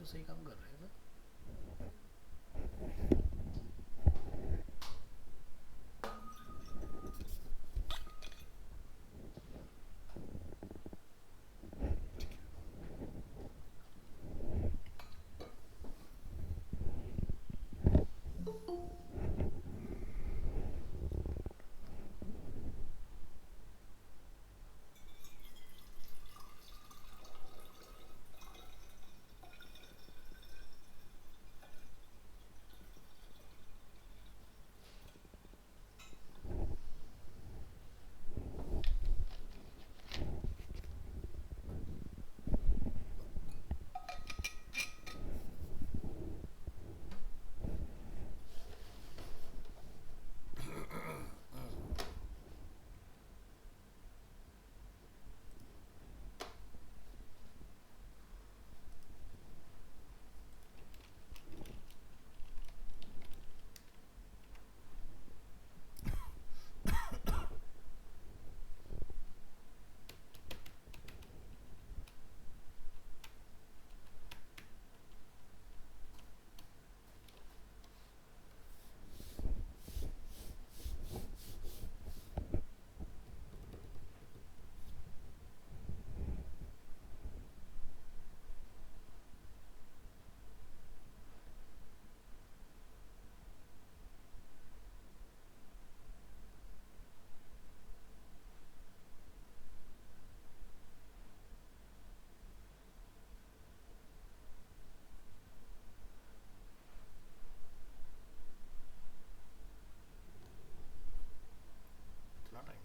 तो सही काम कर रहे हैं ना। इतना टाइम।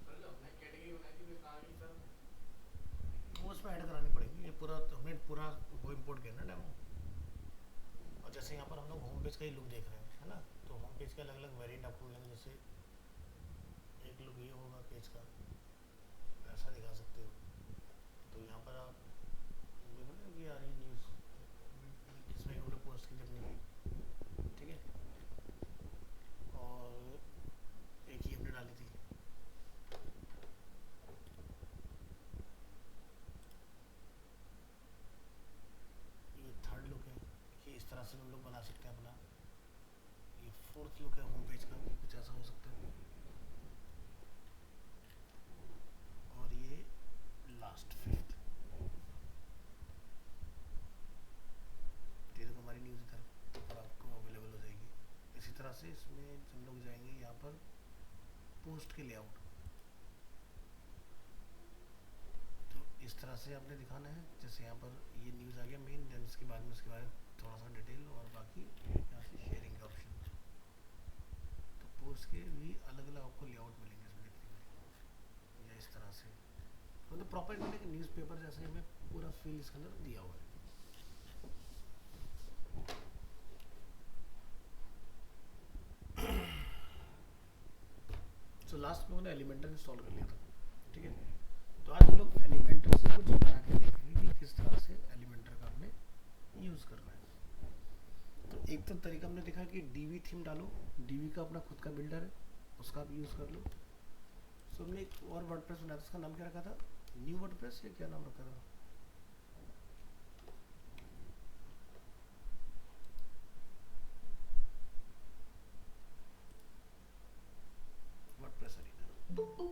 सर जो हमने कैटेगरी बनाई थी वे कहाँ गई सर? वो उसमें ऐड करानी पड़ेगी, ये पूरा तो हमने पूरा वो इम्पोर्ट किया ना डेमो। और जैसे यहाँ पर हम लोग होम पेज का ही लुक देख रहे हैं, है ना। तो होम पेज के अलग अलग वेरिएंट आपको मिलेंगे। जैसे एक लुक ये होगा पेज का, ऐसा दिखा सकते हो। तो यहाँ पर आप देखो ना कि यार ये न्यूज़ किसमें हमने पोस्ट की अपनी, ठीक है। और एक ही हमने डाली थी। ये थर्ड लुक है कि इस तरह से हम लोग बना सकते हैं अपना। ये फोर्थ लुक है होम पेज का, कि कुछ ऐसा हो सकता है। और ये लास्ट फिफ्थ, ये देखो हमारी न्यूज़ इधर और आपको अवेलेबल हो जाएगी। इसी तरह से इसमें हम लोग जाएंगे यहाँ पर पोस्ट के लेआउट। तो इस तरह से आपने दिखाना है। जैसे यहाँ पर ये न्यूज़ आ गया मेन, देन इसके बाद में उसके बारे में थोड़ा सा डिटेल और बाकी यहाँ से शेयरिंग का ऑप्शन। तो पोस्ट के भी अलग अलग आपको लेआउट मिलेंगे इसमें देखने के लिए, या इस तरह से मतलब प्रॉपर मैंने एक न्यूज़पेपर जैसे हमें पूरा फील इसके अंदर दिया हुआ है। तो लास्ट में मैंने एलिमेंटर इंस्टॉल कर लिया था, ठीक है। तो आज हम लोग एलिमेंटर से कुछ बना के देखेंगे कि किस तरह से एलिमेंटर का हमने यूज़ करना है। तो एक तो तरीका हमने देखा कि डीवी थीम डालो, डीवी का अपना खुद का बिल्डर है, उसका आप यूज़ कर लो। सो हमने एक और वर्डप्रेस बनाया था, उसका नाम क्या रखा था, न्यू वर्डप्रेस या क्या नाम रखा था। WordPress arena. गूगल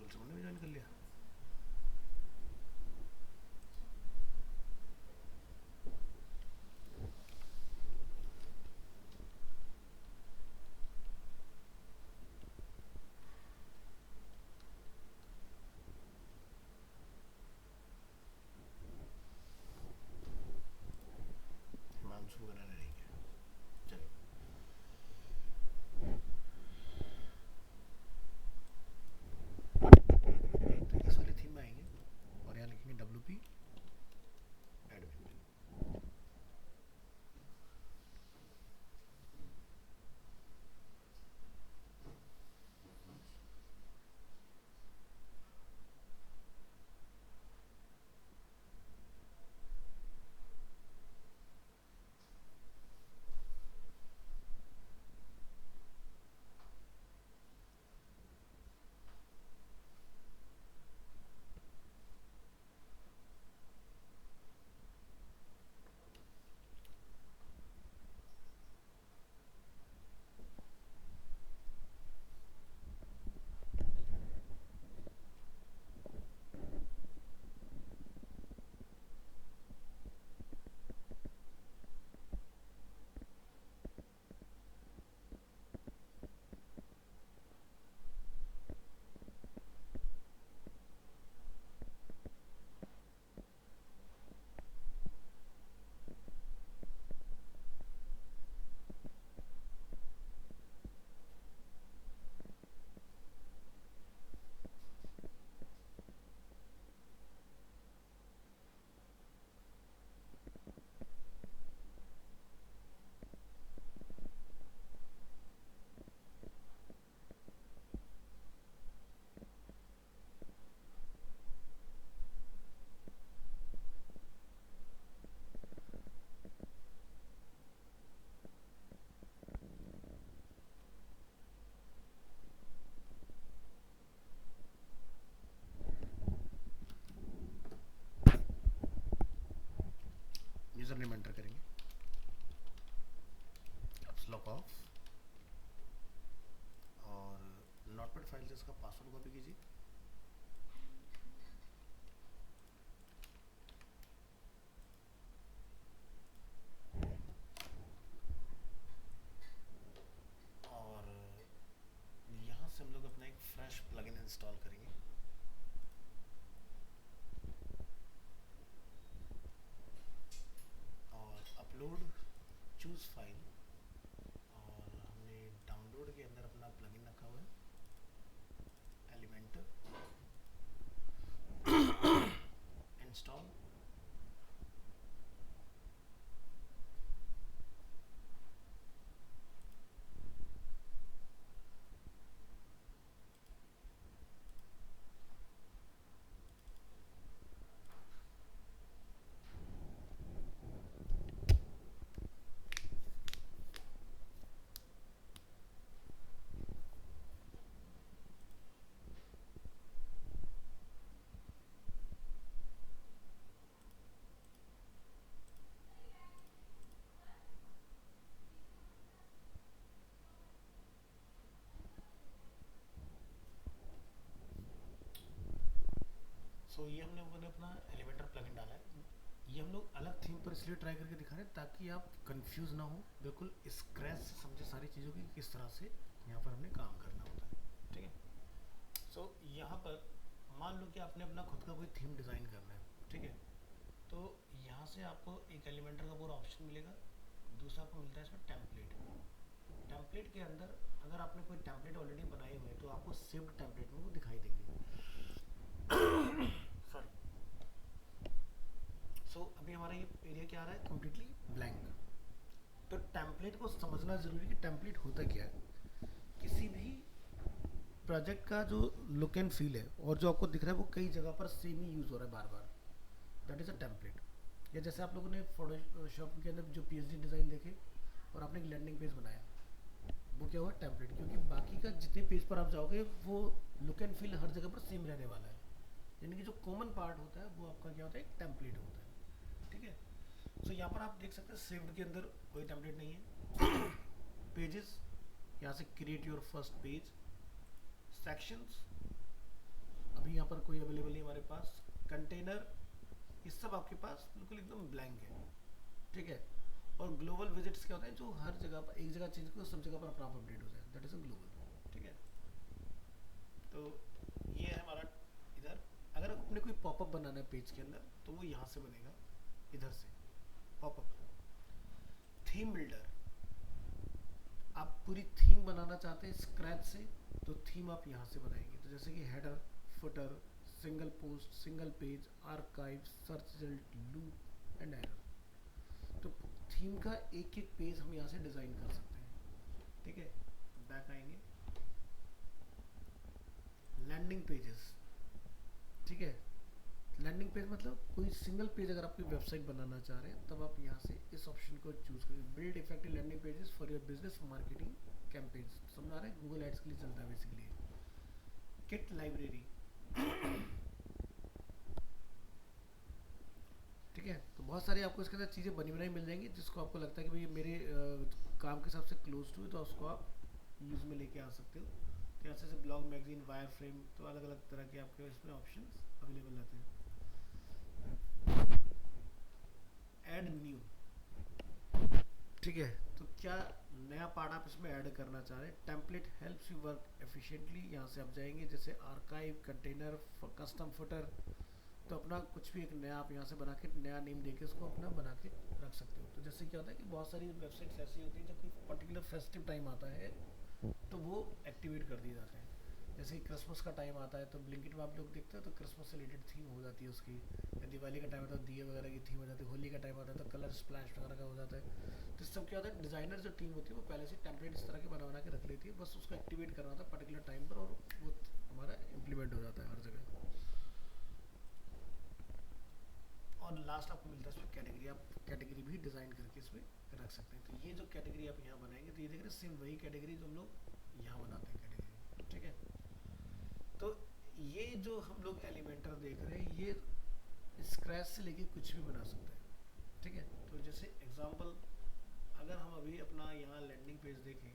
से भी ज्वाइन कर लिया। नेम एंटर करेंगे, कैप्स लॉक ऑफ, और नोटपैड फाइल से इसका पासवर्ड कॉपी कीजिए, और यहाँ से हम लोग अपना एक फ्रेश प्लगइन इंस्टॉल करेंगे। और अपलोड चूज फाइल, और हमने डाउनलोड के अंदर अपना प्लगइन रखा हुआ है एलिमेंटर, इंस्टॉल, सो ये हमने लोगों ने अपना एलिमेंटर प्लगइन डाला है। ये हम लोग अलग थीम पर इसलिए ट्राई करके दिखा रहे हैं ताकि आप कंफ्यूज ना हो, बिल्कुल स्क्रैच से समझे सारी चीज़ों की किस तरह से यहाँ पर हमने काम करना होता है। ठीक है, सो यहाँ पर मान लो कि आपने अपना खुद का कोई थीम डिज़ाइन करना है। ठीक है, तो यहाँ से आपको एक एलिमेंटर का पूरा ऑप्शन मिलेगा, दूसरा आपको मिलता है इसमें टेम्पलेट। टेम्पलेट के अंदर अगर आपने कोई टेम्पलेट ऑलरेडी बनाए हुए हैं तो आपको सेव्ड टेम्पलेट में वो दिखाई देंगे। सॉरी, सो अभी हमारा ये एरिया क्या आ रहा है, कम्प्लीटली ब्लैंक। तो टेम्पलेट को समझना जरूरी है कि टेम्पलेट होता क्या है। किसी भी प्रोजेक्ट का जो लुक एंड फील है और जो आपको दिख रहा है वो कई जगह पर सेम ही यूज़ हो रहा है बार बार, दैट इज़ अ टेम्पलेट। या जैसे आप लोगों ने फोटोशॉप के अंदर जो पीएचडी डिज़ाइन देखे और आपने एक लैंडिंग पेज बनाया, वो क्या हुआ, टेम्पलेट। क्योंकि बाकी का जितने पेज पर आप जाओगे वो लुक एंड फील हर जगह पर सेम रहने वाला है, यानी कि जो कॉमन पार्ट होता है वो आपका क्या होता है, एक टेम्पलेट होता है। ठीक है, सो यहाँ पर आप देख सकते हैं सेव्ड के अंदर कोई टेम्पलेट नहीं है। पेजेस, यहाँ से create your first page, sections अभी यहाँ पर कोई अवेलेबल नहीं हमारे पास, कंटेनर, ये सब आपके पास बिल्कुल एकदम ब्लैंक है। ठीक है, और ग्लोबल विजिट्स क्या होता है, जो हर जगह पर एक जगह चेंज करो सब जगह पर अपना आप अपडेट हो जाए, दैट इज अ ग्लोबल। ठीक है, तो ये है हमारा इधर। अगर अपने कोई पॉपअप बनाना है पेज के अंदर तो वो यहाँ से बनेगा, इधर से पॉपअप। थीम बिल्डर, आप पूरी थीम बनाना चाहते हैं स्क्रैच से तो थीम आप यहाँ से बनाएंगे। तो जैसे कि header, footer, single post, single page, archive, search result, loop and error. तो थीम का एक एक पेज हम यहाँ से डिज़ाइन कर सकते हैं। ठीक है, बैक आएंगे, लैंडिंग पेजेस। ठीक है, लैंडिंग पेज मतलब कोई सिंगल पेज अगर आप कोई वेबसाइट बनाना चाह रहे हैं तब आप यहाँ से इस ऑप्शन को चूज करें, build effective landing pages for your business marketing campaigns. समझ आ रहा है, गूगल एड्स के लिए चलता है बेसिकली। किट लाइब्रेरी, ठीक है, तो बहुत सारी आपको इसके अंदर चीज़ें बनी बनाई मिल जाएंगी जिसको आपको लगता है कि भाई मेरे काम के हिसाब से क्लोज टू है, तो उसको आप यूज़ में लेके आ सकते हो। तो यहाँ से ब्लॉग, मैगजीन, वायर फ्रेम, तो अलग अलग तरह के आपके इसमें ऑप्शन अवेलेबल रहते हैं। ऐड न्यू, ठीक है, तो क्या नया पार्ट आप इसमें ऐड करना चाह रहे हैं। Template helps you work efficiently, यहाँ से आप जाएंगे, जैसे आर्काइव, कंटेनर, कस्टम फुटर। तो अपना कुछ भी एक नया आप यहाँ से बना के नया नेम देके उसको अपना बना के रख सकते हो। तो जैसे क्या होता है कि बहुत सारी वेबसाइट्स ऐसी होती हैं जब कोई पर्टिकुलर फेस्टिव टाइम आता है तो वो एक्टिवेट कर दिए जाते हैं। जैसे क्रिसमस का टाइम आता है तो ब्लिंकिट में आप लोग देखते हो तो क्रिसमस से रिलेटेड थीम हो जाती है उसकी, या दिवाली का टाइम आता है दिए वगैरह की थीम हो जाती है, होली का टाइम आता है तो कलर स्प्लैश वगैरह का हो जाता है। तो इस सब क्या होता है, डिज़ाइनर जो टीम होती है वो पहले से टेम्पलेट इस तरह के बना के रख लेती है, बस उसको एक्टिवेट करना होता है पर्टिकुलर टाइम पर और वो हमारा इम्प्लीमेंट हो जाता है हर जगह। और लास्ट आपको मिलता है इसमें कैटेगरी, आप कैटेगरी भी डिज़ाइन करके इसमें रख सकते हैं। तो ये जो कैटेगरी आप यहाँ बनाएंगे तो ये देख रहे हैं सेम वही कैटेगरी जो हम लोग यहाँ बनाते हैं कैटेगरी। ठीक है, तो ये जो हम लोग एलिमेंटर देख रहे हैं ये स्क्रैच से लेके कुछ भी बना सकते हैं। ठीक है, तो जैसे एग्जांपल, अगर हम अभी अपना यहाँ लैंडिंग पेज देखें,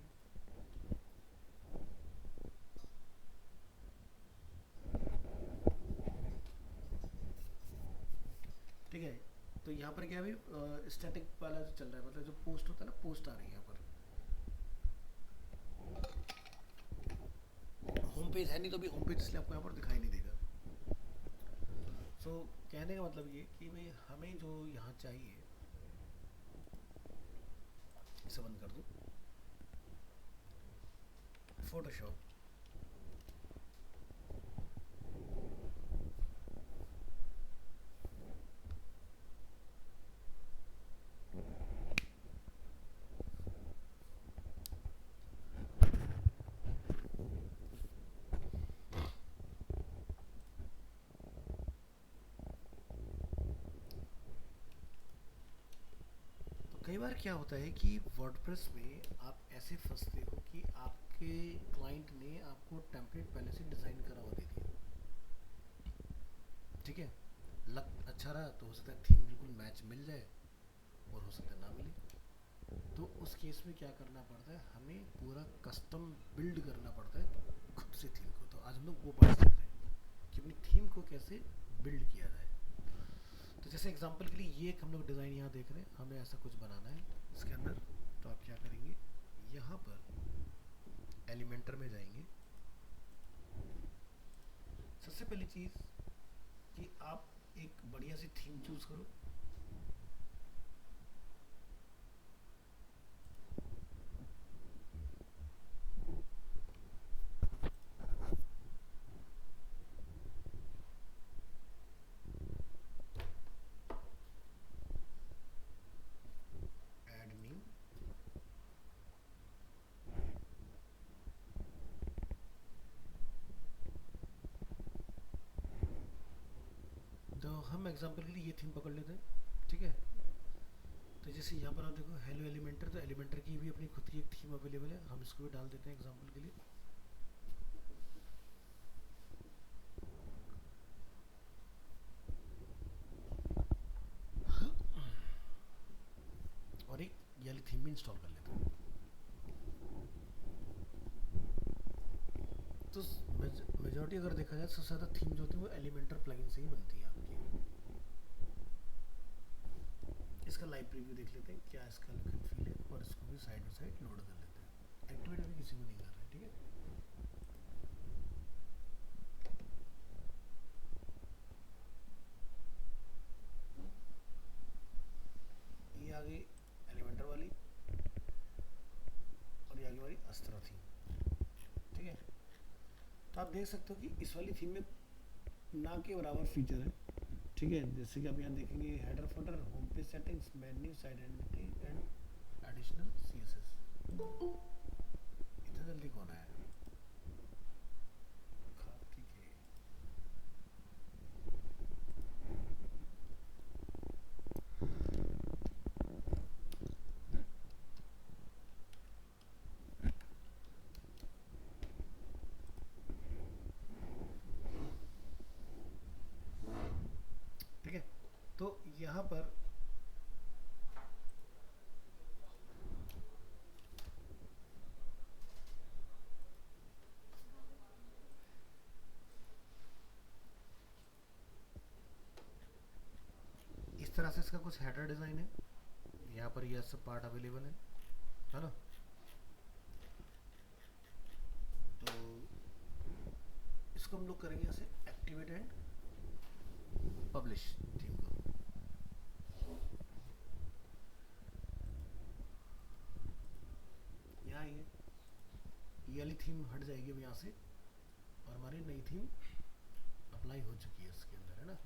ठीक है, तो यहाँ पर क्या है, स्टैटिक वाला जो चल रहा है, मतलब जो पोस्ट होता है ना, पोस्ट आ रही है यहाँ पर, होम पेज है नहीं, तो भी होम पेज इसलिए आपको यहाँ पर दिखाई नहीं देगा। सो कहने का मतलब ये कि भाई हमें जो यहाँ चाहिए, इसे बंद कर दो, फोटोशॉप, तो कई बार क्या होता है कि वर्डप्रेस में आप ऐसे फंसते हो कि आपके क्लाइंट ने आपको टेम्पलेट पहले से डिज़ाइन करा हुआ दे दिया, ठीक है, लग अच्छा रहा तो हो सकता है थीम बिल्कुल मैच मिल जाए, और हो सकता है ना मिले। तो उस केस में क्या करना पड़ता है, हमें पूरा कस्टम बिल्ड करना पड़ता है खुद से थीम को। तो आज हम लोग वो बात सीख रहे हैं कि अपनी थीम को कैसे बिल्ड किया जाए। तो जैसे एग्जांपल के लिए ये एक हम लोग डिज़ाइन यहाँ देख रहे हैं, हमें ऐसा कुछ बनाना है इसके अंदर। तो आप क्या करेंगे, यहाँ पर एलिमेंटर में जाएंगे। सबसे पहली चीज़ कि आप एक बढ़िया सी थीम चूज करो। ऐड न्यू, तो हम एग्जांपल के लिए ये थीम पकड़ लेते हैं, ठीक है। तो जैसे यहाँ पर आप देखो हेलो एलिमेंटर, तो एलिमेंटर की भी अपनी खुद की एक थीम अवेलेबल है, हम इसको भी डाल देते हैं एग्जांपल के लिए। और एक ये वाली थीम भी इंस्टॉल कर लेते हैं। तो मेजॉरिटी अगर देखा जाए, सबसे ज़्यादा थीम जो होती है वो एलिमेंटर प्लगइन से ही बनती है आपकी। इसका लाइव प्रीव्यू देख लेते हैं क्या इसका लुक एंड फील है, और इसको भी साइड बाई साइड लोड कर लेते हैं। एक्टिवेट भी किसी को नहीं कर रहे हैं, ठीक है। ये आ गई एलिमेंटर वाली, और ये आ गई हमारी अस्त्रा थीम, ठीक है। तो आप देख सकते हो कि इस वाली थीम में ना के बराबर फीचर है, ठीक है। जैसे कि आप यहाँ देखेंगे, header folder, home page settings, menu, side identity and additional CSS. इतना जल्दी कौन आया, ठीक है। ठीक है, तो यहाँ पर इस तरह से इसका कुछ हेडर डिज़ाइन है, यहाँ पर यह सब पार्ट अवेलेबल है ना। तो इसको हम लोग करेंगे ऐसे, एक्टिवेट एंड पब्लिश थीम को। यहाँ ये वाली थीम हट जाएगी अब यहाँ से, और हमारी नई थीम अप्लाई हो चुकी है इसके अंदर, है ना।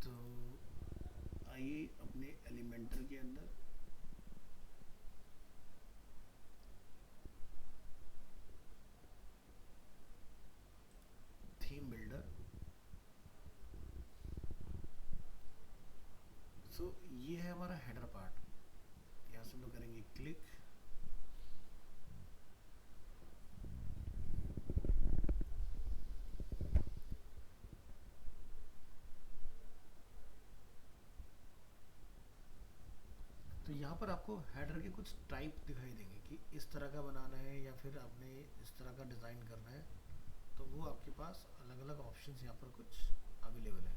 तो आइए अपने एलिमेंटर के अंदर, थीम बिल्डर। सो ये है हमारा हेडर पार्ट, यहाँ से हम लोग करेंगे क्लिक, यहाँ पर आपको हेडर के कुछ टाइप दिखाई देंगे कि इस तरह का बनाना है या फिर आपने इस तरह का डिज़ाइन करना है, तो वो आपके पास अलग अलग ऑप्शंस यहाँ पर कुछ अवेलेबल है।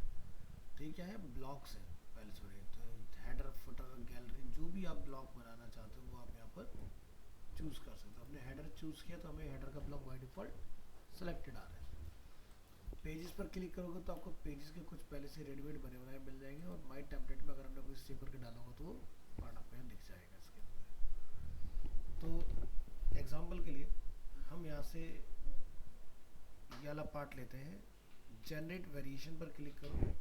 तो ये क्या है, ब्लॉक्स है पहले से बने। तो हेडर, फुटर, गैलरी, जो भी आप ब्लॉक बनाना चाहते हो वो आप यहाँ पर चूज़ कर सकते हो। आपने हेडर चूज़ किया तो हमें हेडर का ब्लॉक बाय डिफ़ॉल्ट सेलेक्टेड आ रहा है। पेजेस पर क्लिक करोगे तो आपको पेजेस के कुछ पहले से रेडीमेड बने बनाए मिल जाएंगे, और माई टेम्पलेट में अगर हमने कोई सेव करके डाला होगा तो वो पार्ट आपको यहाँ दिख जाएगा इसके अंदर। तो एग्जांपल के लिए हम यहाँ से ये वाला पार्ट लेते हैं, जनरेट वेरिएशन पर क्लिक करो।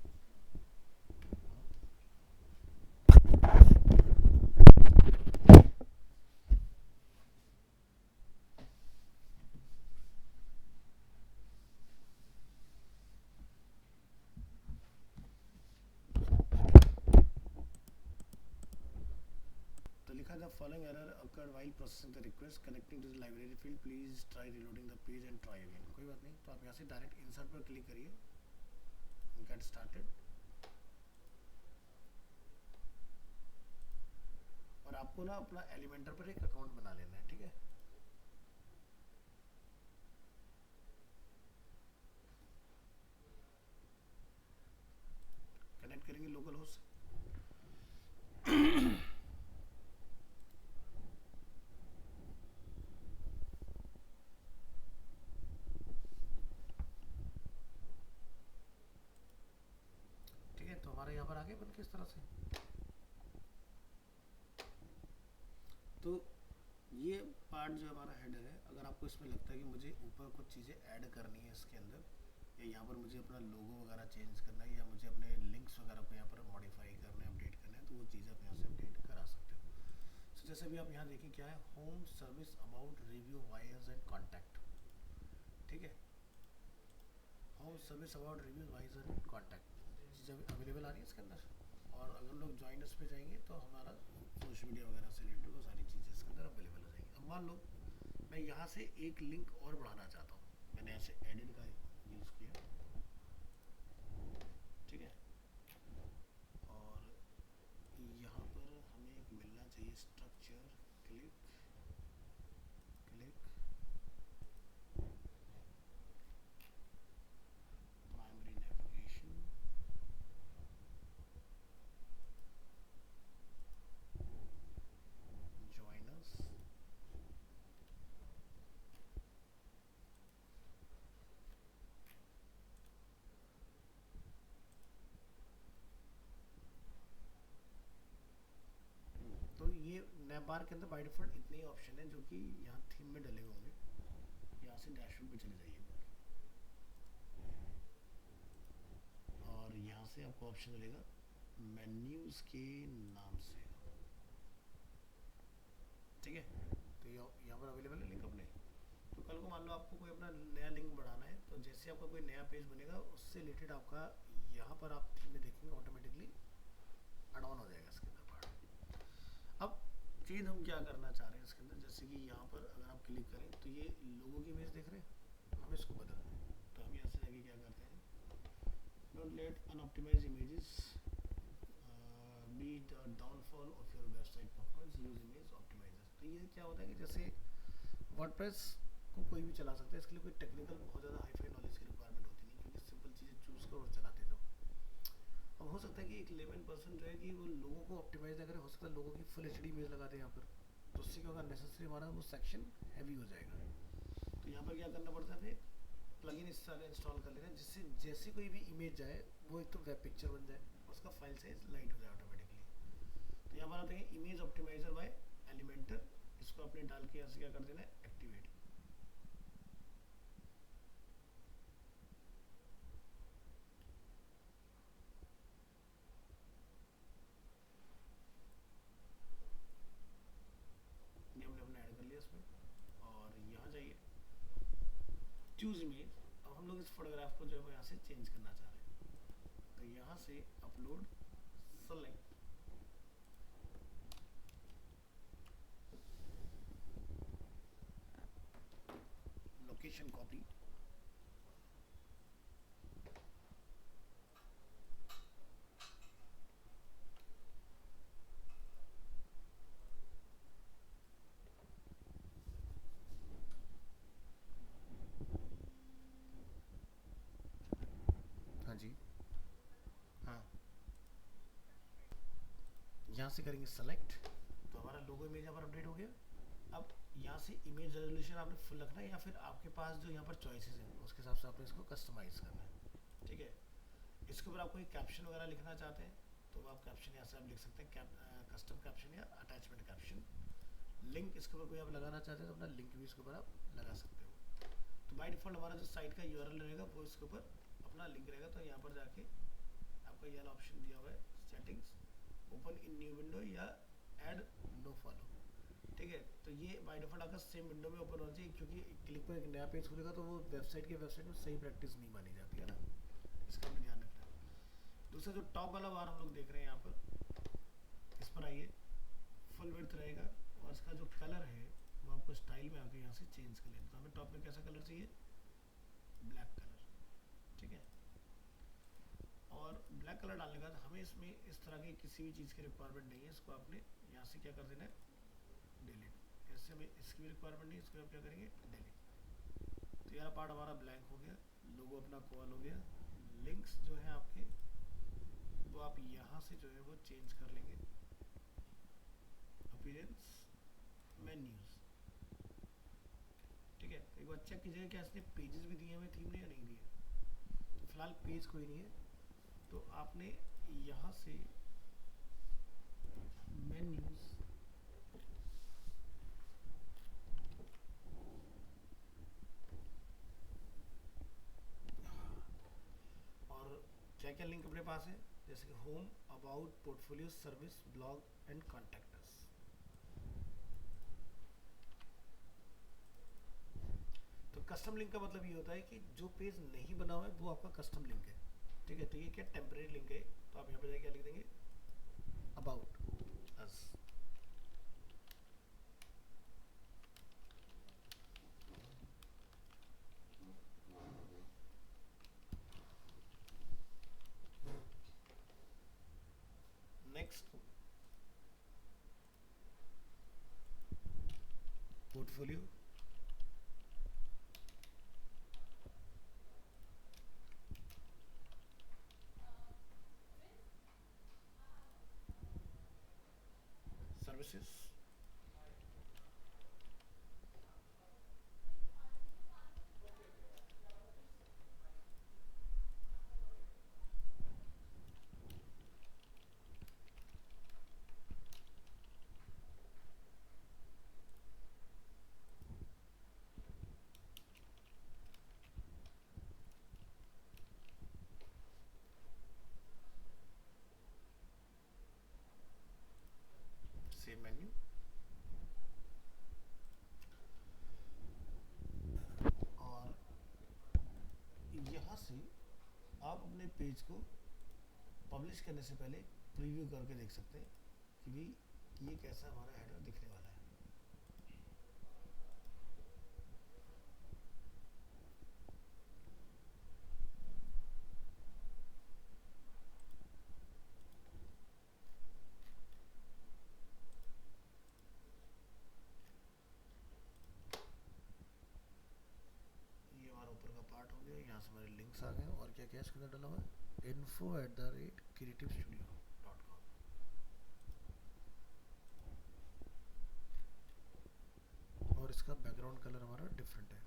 लिखा था following error occurred while processing the request connecting to the library field, please try reloading the page and try again. कोई बात नहीं, तो आप यहाँ से डायरेक्ट इंसर्ट पर क्लिक करिए, गेट स्टार्टेड, और आपको ना अपना एलिमेंटर पर एक अकाउंट बना लेना है, ठीक है। कनेक्ट करेंगे लोकल होस्ट। ठीक है, तो हमारे यहाँ पर आगे बन के इस तरह से। तो ये पार्ट जो हमारा हेडर है, अगर आपको इसमें लगता है कि मुझे ऊपर कुछ चीज़ें ऐड करनी है इसके अंदर, या यहाँ पर मुझे अपना लोगो वगैरह चेंज करना है, या मुझे अपने लिंक्स वगैरह को यहाँ पर मॉडिफाई करना है, अपडेट करना है, तो वो चीज़ आप यहाँ से अपडेट करा सकते हो। तो जैसे भी आप यहाँ देखिए क्या है, home service about reviewers and contact, ठीक है। Home service about reviewers and contact चीज़ अवेलेबल आ रही है इसके अंदर। और अगर लोग ज्वाइनर्स पे जाएंगे तो हमारा सोशल मीडिया वगैरह से रिलेटेड वो सारी चीज़ें इसके अंदर अवेलेबल हो जाएंगी। अब मान लो मैं यहाँ से एक लिंक और बढ़ाना चाहता हूँ, मैंने ऐसे एडिट का यूज़ किया, ठीक है। और यहाँ पर हमें एक मिलना चाहिए structure, click click, primary navigation, joiners, तो ये नैप बार के अंदर बाय डिफॉल्ट इतने ही ऑप्शन है जो कि यहाँ थीम में डले होंगे। यहाँ से डैशबोर्ड पे चले जाइए और यहाँ से आपको ऑप्शन मिलेगा मेन्यूज के नाम से, ठीक है। तो यहाँ पर अवेलेबल है लिंक अपने। तो कल को मान लो आपको कोई अपना नया लिंक बढ़ाना है, तो जैसे आपका कोई नया पेज बनेगा उससे रिलेटेड आपका यहाँ पर आप थीम में देखेंगे ऑटोमेटिकली एड ऑन हो जाएगा इसके अंदर पार्ट। अब चीज़ हम क्या करना चाह रहे हैं इसके अंदर, जैसे कि यहाँ पर अगर आप क्लिक करें तो ये लोगों की इमेज देख रहे हैं, हम इसको बदलना है। तो हम यहाँ से जाके क्या करते हैं, don't let unoptimised images be the downfall of your website performance, use image optimiser. तो ये क्या होता है कि जैसे वर्डप्रेस को कोई भी चला सकता है, इसके लिए कोई टेक्निकल बहुत ज़्यादा हाईफाई नॉलेज की रिक्वायरमेंट होती नहीं, क्योंकि सिंपल चीज़ें चूज़ करो और चलाते जाओ। अब हो सकता है कि एक 11% जो है कि वो लोगों को ऑप्टिमाइज ना करे, हो सकता है लोगों की फुल एचडी इमेज लगा दे यहाँ पर, तो उससे क्या होगा, नेसेसरी हमारा वो सेक्शन हैवी हो जाएगा। तो यहाँ पर क्या करना पड़ता है, फिर प्लगइन इस तरह इंस्टॉल कर लेना जिससे जैसी कोई भी इमेज जाए वो एक तो वेब पिक्चर बन जाए, उसका फाइल साइज लाइट हो जाए ऑटोमेटिकली। तो यहाँ पर आते हैं इमेज ऑप्टिमाइजर बाय एलिमेंटर, इसको आपने डाल के यहाँ से क्या कर देना है, एक्टिवेट। ये हमने अपना ऐड कर लिया इसमें, और यहाँ जाइए चूज इमेज। अब हम लोग इस फोटोग्राफ को जो है यहाँ से चेंज करना चाह रहे हैं, तो यहाँ से अपलोड, सेलेक्ट, लोकेशन कॉपी, यहाँ से करेंगे सेलेक्ट, तो हमारा लोगो इमेज यहाँ पर अपडेट हो गया। अब यहाँ से इमेज रेजोल्यूशन आपने फुल रखना है या फिर आपके पास जो यहाँ पर चॉइसेस हैं उसके हिसाब से आपने इसको कस्टमाइज़ करना है, ठीक है। इसके ऊपर आप कोई कैप्शन वगैरह लिखना चाहते हैं तो आप कैप्शन यहाँ से आप लिख सकते हैं, कस्टम कैप्शन या अटैचमेंट कैप्शन। लिंक इसके ऊपर कोई आप लगाना चाहते हैं तो अपना लिंक भी इसके ऊपर आप लगा सकते हो। तो बाय डिफ़ॉल्ट हमारा जो साइट का यूआरएल रहेगा वो इसके ऊपर अपना लिंक रहेगा। तो यहाँ पर जाके आपका ये वाला ऑप्शन दिया हुआ है settings, open in new window या ऐड नो फॉलो, ठीक है। तो ये बाय डिफ़ॉल्ट आपका सेम विंडो में ओपन होना चाहिए, क्योंकि क्लिक पर एक नया पेज खुलेगा तो वो वेबसाइट में सही प्रैक्टिस नहीं मानी जाती है ना, इसका भी ध्यान रखना है। दूसरा जो टॉप वाला बार हम लोग देख रहे हैं यहाँ पर, इस पर आइए, फुल विड्थ रहेगा और इसका जो कलर है वो आपको स्टाइल में आके यहाँ से चेंज कर लेना। तो हमें टॉप में कैसा कलर चाहिए, ब्लैक कलर, ठीक है। और ब्लैक कलर डालने के बाद हमें इसमें इस तरह की किसी भी चीज़ की रिक्वायरमेंट नहीं है, इसको आपने यहाँ से क्या कर देना है, डिलीट। ऐसे में इसकी भी रिक्वायरमेंट नहीं, इसको आप क्या करेंगे, डिलीट। तो यह पार्ट हमारा ब्लैंक हो गया, लोगो अपना कॉल हो गया। लिंक्स जो है आपके वो आप यहाँ से जो है वो चेंज कर लेंगे, अपीयरेंस, मेन्यूज, ठीक है। एक बार चेक कीजिएगा क्या इसने पेजेस भी दिए हमें थीम ने या नहीं दिए। तो फिलहाल पेज कोई नहीं है, तो आपने यहाँ से मेन्यूज, और क्या क्या लिंक अपने पास है, जैसे कि home, about, portfolio, service, blog and contact us. तो कस्टम लिंक का मतलब ये होता है कि जो पेज नहीं बना हुआ है वो आपका कस्टम लिंक है, ठीक है। तो ये क्या टेम्परेरी लिंक है, तो आप यहाँ पे क्या लिख देंगे, about us. Next, portfolio, services, same menu. और यहाँ से आप अपने पेज को पब्लिश करने से पहले प्रीव्यू करके देख सकते हैं कि भाई ये कैसा हमारा हेडर दिखने वाला है। ये हमारा ऊपर का पार्ट हो गया, यहाँ से हमारे लिंक्स आ गए और क्या क्या इसके अंदर डाला हुआ है, info@creativestudio.com। और इसका बैकग्राउंड कलर हमारा डिफरेंट है,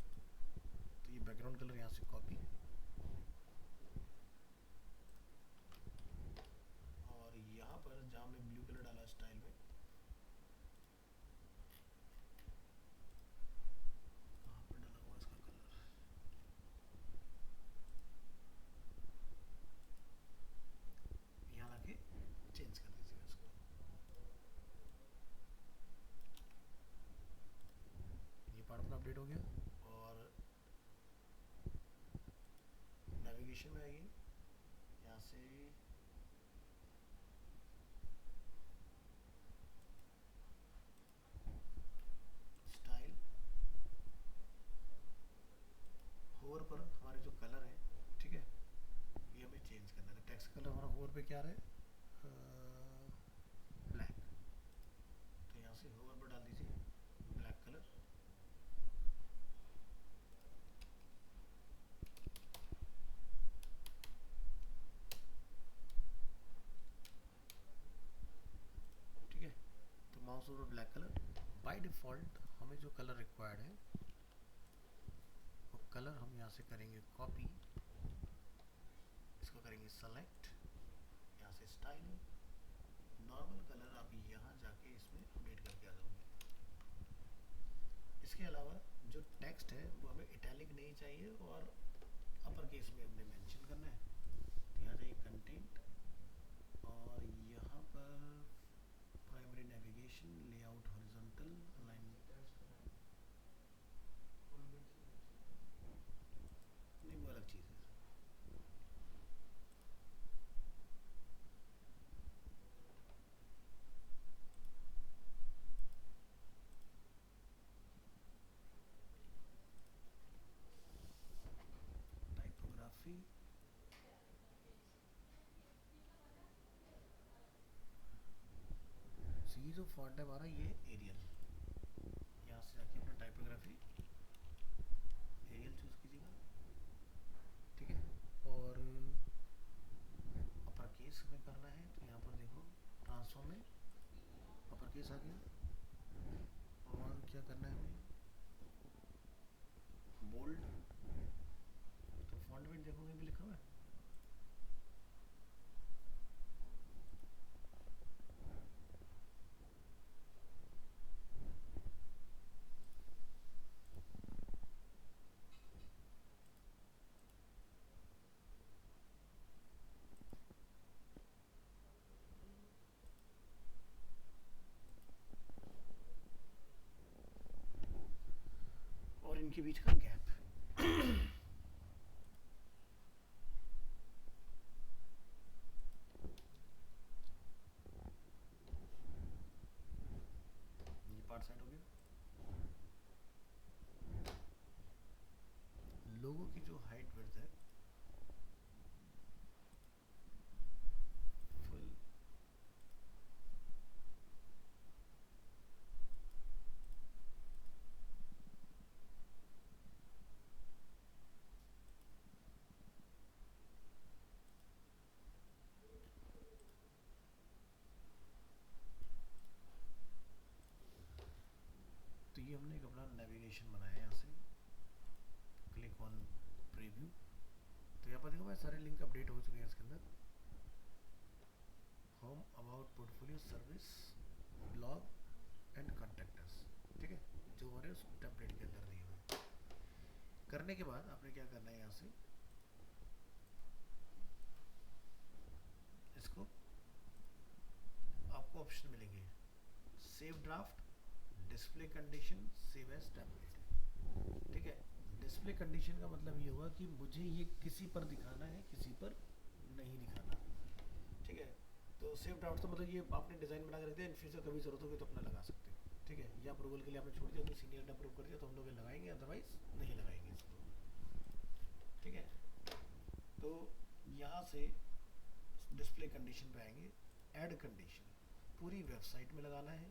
तो ये बैकग्राउंड कलर यहाँ से कॉपी, और यहाँ पर जहाँ हमने ब्लू कलर डाला स्टाइल में, कहाँ पर डाला हुआ इसका कलर, यहाँ लाके चेंज कर दीजिएगा इसको। ये पार्ट अपना अपडेट हो गया। और नेविगेशन में आइए, यहाँ से स्टाइल, होवर पर हमारे जो कलर है, ठीक है, ये हमें चेंज करना है। टेक्स्ट कलर हमारा होवर पे क्या रहा है, ब्लैक, तो यहाँ से होवर पर डाल दीजिए black colour. Observe black colour. By default हमें जो कलर रिक्वायर्ड है वो कलर हम यहाँ से करेंगे कॉपी, इसको करेंगे सेलेक्ट, यहाँ से स्टाइल नॉर्मल कलर, आप यहाँ जाके इसमें अपडेट करके आ जाओगे। इसके अलावा जो टेक्स्ट है वो हमें इटैलिक नहीं चाहिए और अपर केस में हमने मेंशन करना है। तो यहाँ जाइए कंटेंट और यहाँ पर primary navigation, layout, horizontal, alignment, नहीं वो अलग चीज़ है। टाइपोग्राफी, ये जो फॉन्ट है हमारा ये एरियल, यहाँ से जाके अपना टाइपोग्राफी एरियल चूज़ कीजिएगा, ठीक है। और अपर केस में करना है तो यहाँ पर देखो ट्रांसफॉर्म में अपर केस आ गया। और क्या करना है हमें, बोल्ड, तो फॉन्ट में देखोगे भी लिखा हुआ है। और इनके बीच का गैप, ये पार्ट साइड हो गया। लोगों की जो हाइट विड्थ है फुल, तो ये हमने एक अपना नेविगेशन बनाया है। यहाँ से क्लिक ऑन प्रीव्यू, तो यहाँ पर देखो भाई सारे लिंक अपडेट हो चुके हैं इसके अंदर। Home, about, portfolio, service, blog and contacts, ठीक है, जो हमारे उस टेम्पलेट के अंदर दिए हुए। करने के बाद आपने क्या करना है, यहाँ से इसको आपको ऑप्शन मिलेंगे save draft, display condition, save as template, ठीक है। डिस्प्ले कंडीशन का मतलब ये हुआ कि मुझे ये किसी पर दिखाना है, किसी पर नहीं दिखाना, ठीक है। तो सेव ड्राफ्ट तो मतलब ये आपने डिज़ाइन बना के रख दिया, इन फ्यूचर कभी ज़रूरत होगी तो अपना लगा सकते हो, ठीक है। या अप्रूवल के लिए आपने छोड़ दिया, तो सीनियर ने अप्रूव कर दिया तो हम लोग लगाएंगे, अदरवाइज नहीं लगाएंगे इसको, ठीक है। तो यहाँ से डिस्प्ले कंडीशन पे आएंगे, ऐड कंडीशन, पूरी वेबसाइट में लगाना है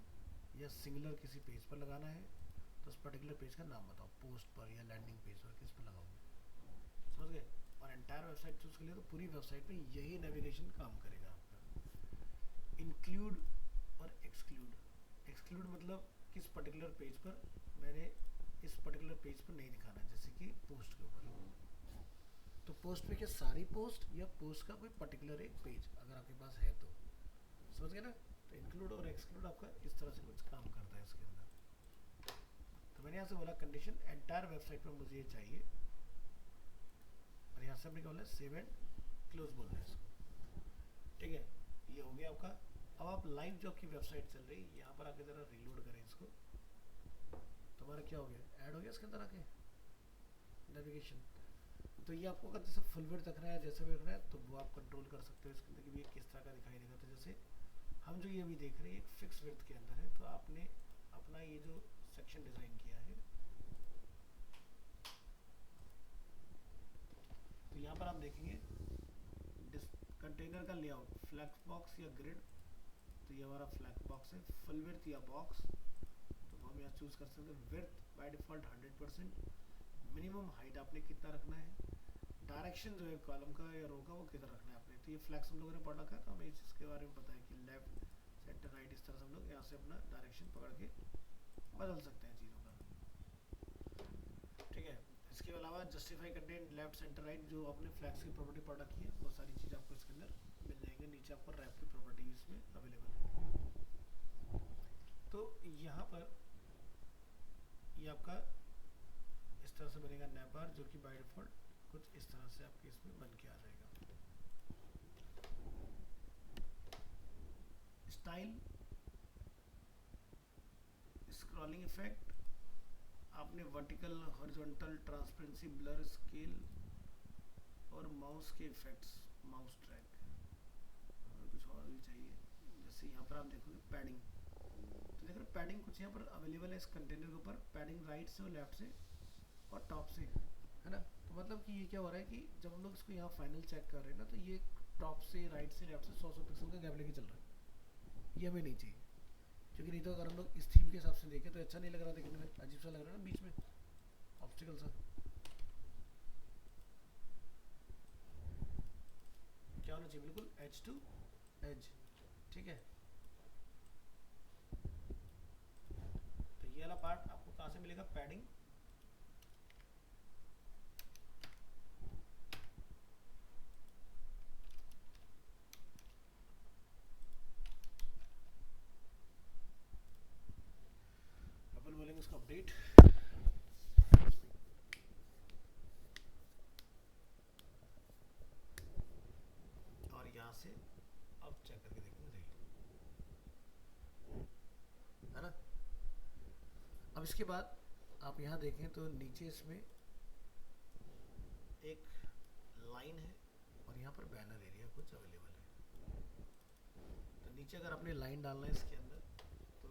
या सिंगुलर किसी पेज पर लगाना है, तो उस पर्टिकुलर पेज का नाम बताओ, पोस्ट पर या लैंडिंग पेज पर, किस पर लगाओगे, समझ गए। और एंटायर वेबसाइट चूज़ कर लिया तो पूरी वेबसाइट में यही नेविगेशन काम करेगा आपका। इंक्लूड और एक्सक्लूड, एक्सक्लूड मतलब किस पर्टिकुलर पेज पर मैंने इस पर्टिकुलर पेज पर नहीं दिखाना, जैसे कि पोस्ट के ऊपर, तो पोस्ट पे क्या सारी पोस्ट या पोस्ट का कोई पर्टिकुलर एक पेज अगर आपके पास है तो, समझ गए ना। तो इंक्लूड और एक्सक्लूड आपका इस तरह से कुछ काम करता है इसके अंदर। तो मैंने यहाँ से बोला कंडीशन एंटायर वेबसाइट पर मुझे ये चाहिए, और यहाँ से हमने क्या बोला सेव एंड क्लोज बोलना है इसको, ठीक है। ये हो गया आपका। अब आप लाइव जो आपकी वेबसाइट चल रही है यहाँ पर आके ज़रा रीलोड करें इसको, तो हमारा क्या हो गया, ऐड हो गया इसके अंदर आके नेविगेशन। तो ये आपको अगर जैसे फुल विड्थ रखना है, जैसे भी रखना है, तो वो आप कंट्रोल कर सकते हो इसके अंदर कि ये किस तरह का दिखाई देगा। तो जैसे हम जो ये अभी देख रहे हैं एक फिक्स विड्थ के अंदर है, तो आपने अपना ये जो सेक्शन डिज़ाइन किया है, तो यहाँ पर आप देखेंगे कंटेनर का लेआउट फ्लैक्स बॉक्स या ग्रिड, तो ये हमारा फ्लैक्स बॉक्स है। फुल विड्थ या बॉक्स, तो हम यहाँ चूज़ कर सकते हैं width by default 100%, minimum height आपने कितना रखना है, डायरेक्शन जो है कॉलम का या रो का वो किधर रखना है आपने। तो ये फ्लैक्स हम लोगों ने पढ़ रखा है, तो हमें इस चीज़ के बारे में पता है कि लेफ्ट सेंटर राइट, इस तरह से हम लोग यहाँ से अपना डायरेक्शन पकड़ के बदल सकते हैं चीज़ों का, ठीक है। इसके अलावा justify content left centre right, जो आपने फ्लैक्स की प्रॉपर्टी पढ़ रखी है, वो सारी चीज़ आपको इसके अंदर मिल जाएंगे। नीचे आपको रैप की प्रॉपर्टी इसमें अवेलेबल है। तो यहाँ पर ये आपका इस तरह से बनेगा नैपार, जो कि बाय डिफॉल्ट कुछ इस तरह से आपके इसमें बन के आ जाएगा। स्टाइल, स्क्रॉलिंग इफेक्ट, आपने vertical, horizontal, transparency, blur, scale और माउस के इफेक्ट्स, माउस ट्रैक, और कुछ और भी चाहिए। जैसे यहाँ पर आप देखोगे पैडिंग, तो देख रहे पैडिंग कुछ यहाँ पर अवेलेबल है इस कंटेनर के ऊपर, पैडिंग राइट से और लेफ्ट से और टॉप से, है ना। तो मतलब कि ये क्या हो रहा है कि जब हम लोग इसको यहाँ फाइनल चेक कर रहे हैं ना, तो ये टॉप से राइट से लेफ्ट से 100 पिक्सल का गैप लेके चल रहा है, ये हमें नहीं चाहिए। क्योंकि नहीं तो अगर हम लोग इस थीम के हिसाब से देखें तो अच्छा नहीं लग रहा, देखने में अजीब सा लग रहा है ना, बीच में ऑब्स्टिकल सा। क्या होना चाहिए, बिल्कुल एज टू एज, ठीक है। तो ये वाला पार्ट आपको कहाँ से मिलेगा, पैडिंग, अपन बोलेंगे उसको अपडेट, और यहाँ से अब चेक करके देखेंगे, देख है ना। अब इसके बाद आप यहाँ देखें तो नीचे इसमें एक लाइन है और यहाँ पर बैनर एरिया कुछ अवेलेबल है। तो नीचे अगर आपने लाइन डालना है इसके अंदर, तो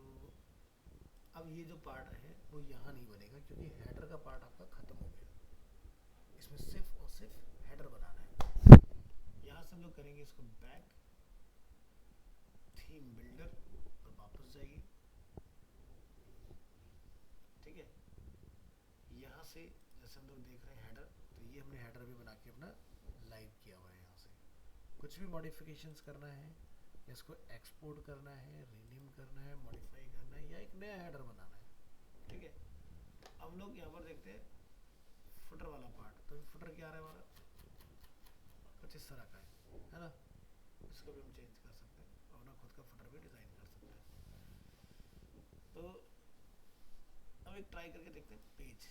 अब ये जो पार्ट है वो यहाँ नहीं बनेगा, क्योंकि हेडर का पार्ट आपका ख़त्म हो गया। इसमें सिर्फ और सिर्फ हेडर बनाना है। यहाँ से हम लोग करेंगे इसको बैक, थीम बिल्डर और वापस जाइए, ठीक है। यहाँ से जैसे हम लोग देख रहे हैं हेडर, तो ये हमने हेडर भी बना के अपना लाइव किया हुआ है। यहाँ से कुछ भी मॉडिफिकेशंस करना है, या इसको एक्सपोर्ट करना है, रीनेम करना है, मॉडिफाई करना है, या एक नया हेडर बनाना है, ठीक है। अब हम लोग यहाँ पर देखते हैं फुटर वाला पार्ट। तो फुटर क्या आ रहा है हमारा, कुछ इस तरह का है ना। इसको भी हम चेंज कर सकते हैं और अपना खुद का फुटर भी डिज़ाइन कर सकते हैं। तो अब एक ट्राई करके देखते हैं, पेज,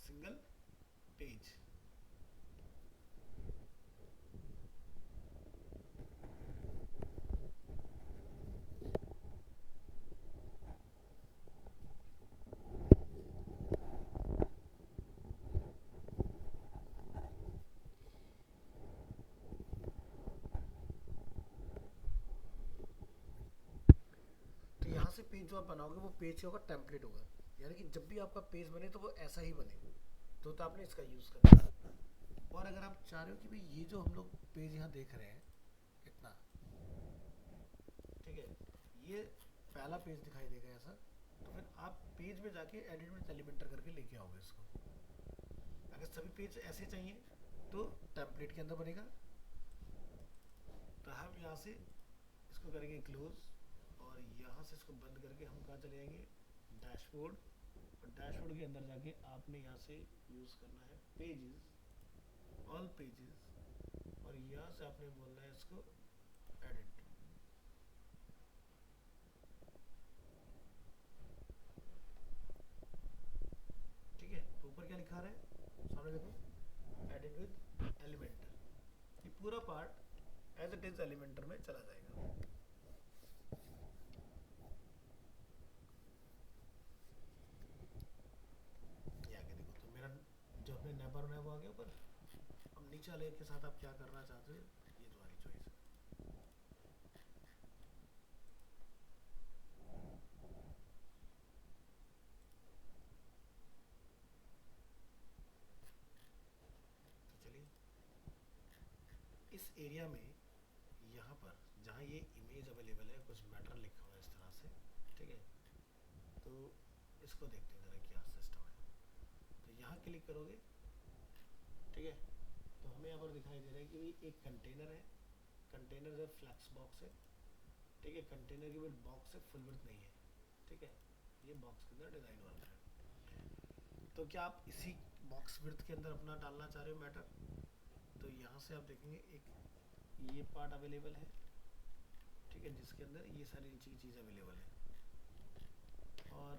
सिंगल पेज, यहाँ से पेज जो आप बनाओगे वो पेज होगा, टेम्पलेट होगा, यानी कि जब भी आपका पेज बने तो वो ऐसा ही बने, तो आपने इसका यूज़ करना है। और अगर आप चाह रहे हो कि भाई ये जो हम लोग पेज यहाँ देख रहे हैं इतना, ठीक है, ये पहला पेज दिखाई देगा ऐसा, तो फिर आप पेज में जाके एडिट विद एलिमेंटर करके लेके आओगे इसको। अगर सभी पेज ऐसे चाहिए तो टेम्पलेट के अंदर बनेगा। तो हम यहाँ से इसको करेंगे क्लोज, और यहाँ से इसको बंद करके हम कहाँ चले जाएंगे, डैशबोर्ड, और डैशबोर्ड के अंदर जाके आपने यहाँ से यूज़ करना है पेजेस, ऑल पेजेस, और यहाँ से आपने बोलना है इसको एडिट, ठीक है। तो ऊपर क्या लिखा रहा है, सामने देखो, एडिट विद एलिमेंटर। ये पूरा part as it is Elementor में चला जाएगा। ये आगे देखो, तो मेरा जो अपने नैबर है वो आ गया ऊपर। अब नीचे वाले के साथ आप क्या करना चाहते हो, ये तुम्हारी चॉइस है। तो चलिए इस एरिया में, यहाँ पर जहाँ ये इमेज अवेलेबल है, कुछ मैटर लिखा हुआ है इस तरह से, ठीक है। तो इसको देखते हैं ज़रा क्या सिस्टम है। तो यहाँ क्लिक करोगे, ठीक है, तो हमें यहाँ पर दिखाई दे रहा है कि भाई एक कंटेनर है, कंटेनर जो फ्लैक्स बॉक्स है, ठीक है, कंटेनर की विड्थ बॉक्स से फुल विड्थ नहीं है, ठीक है, ये बॉक्स के अंदर डिज़ाइन वर्क है। तो क्या आप इसी बॉक्स विड्थ के अंदर अपना डालना चाह रहे हो मैटर? तो यहाँ से आप देखेंगे एक ये पार्ट अवेलेबल है, ठीक है, जिसके अंदर ये सारी नीचे की चीज़ अवेलेबल है। और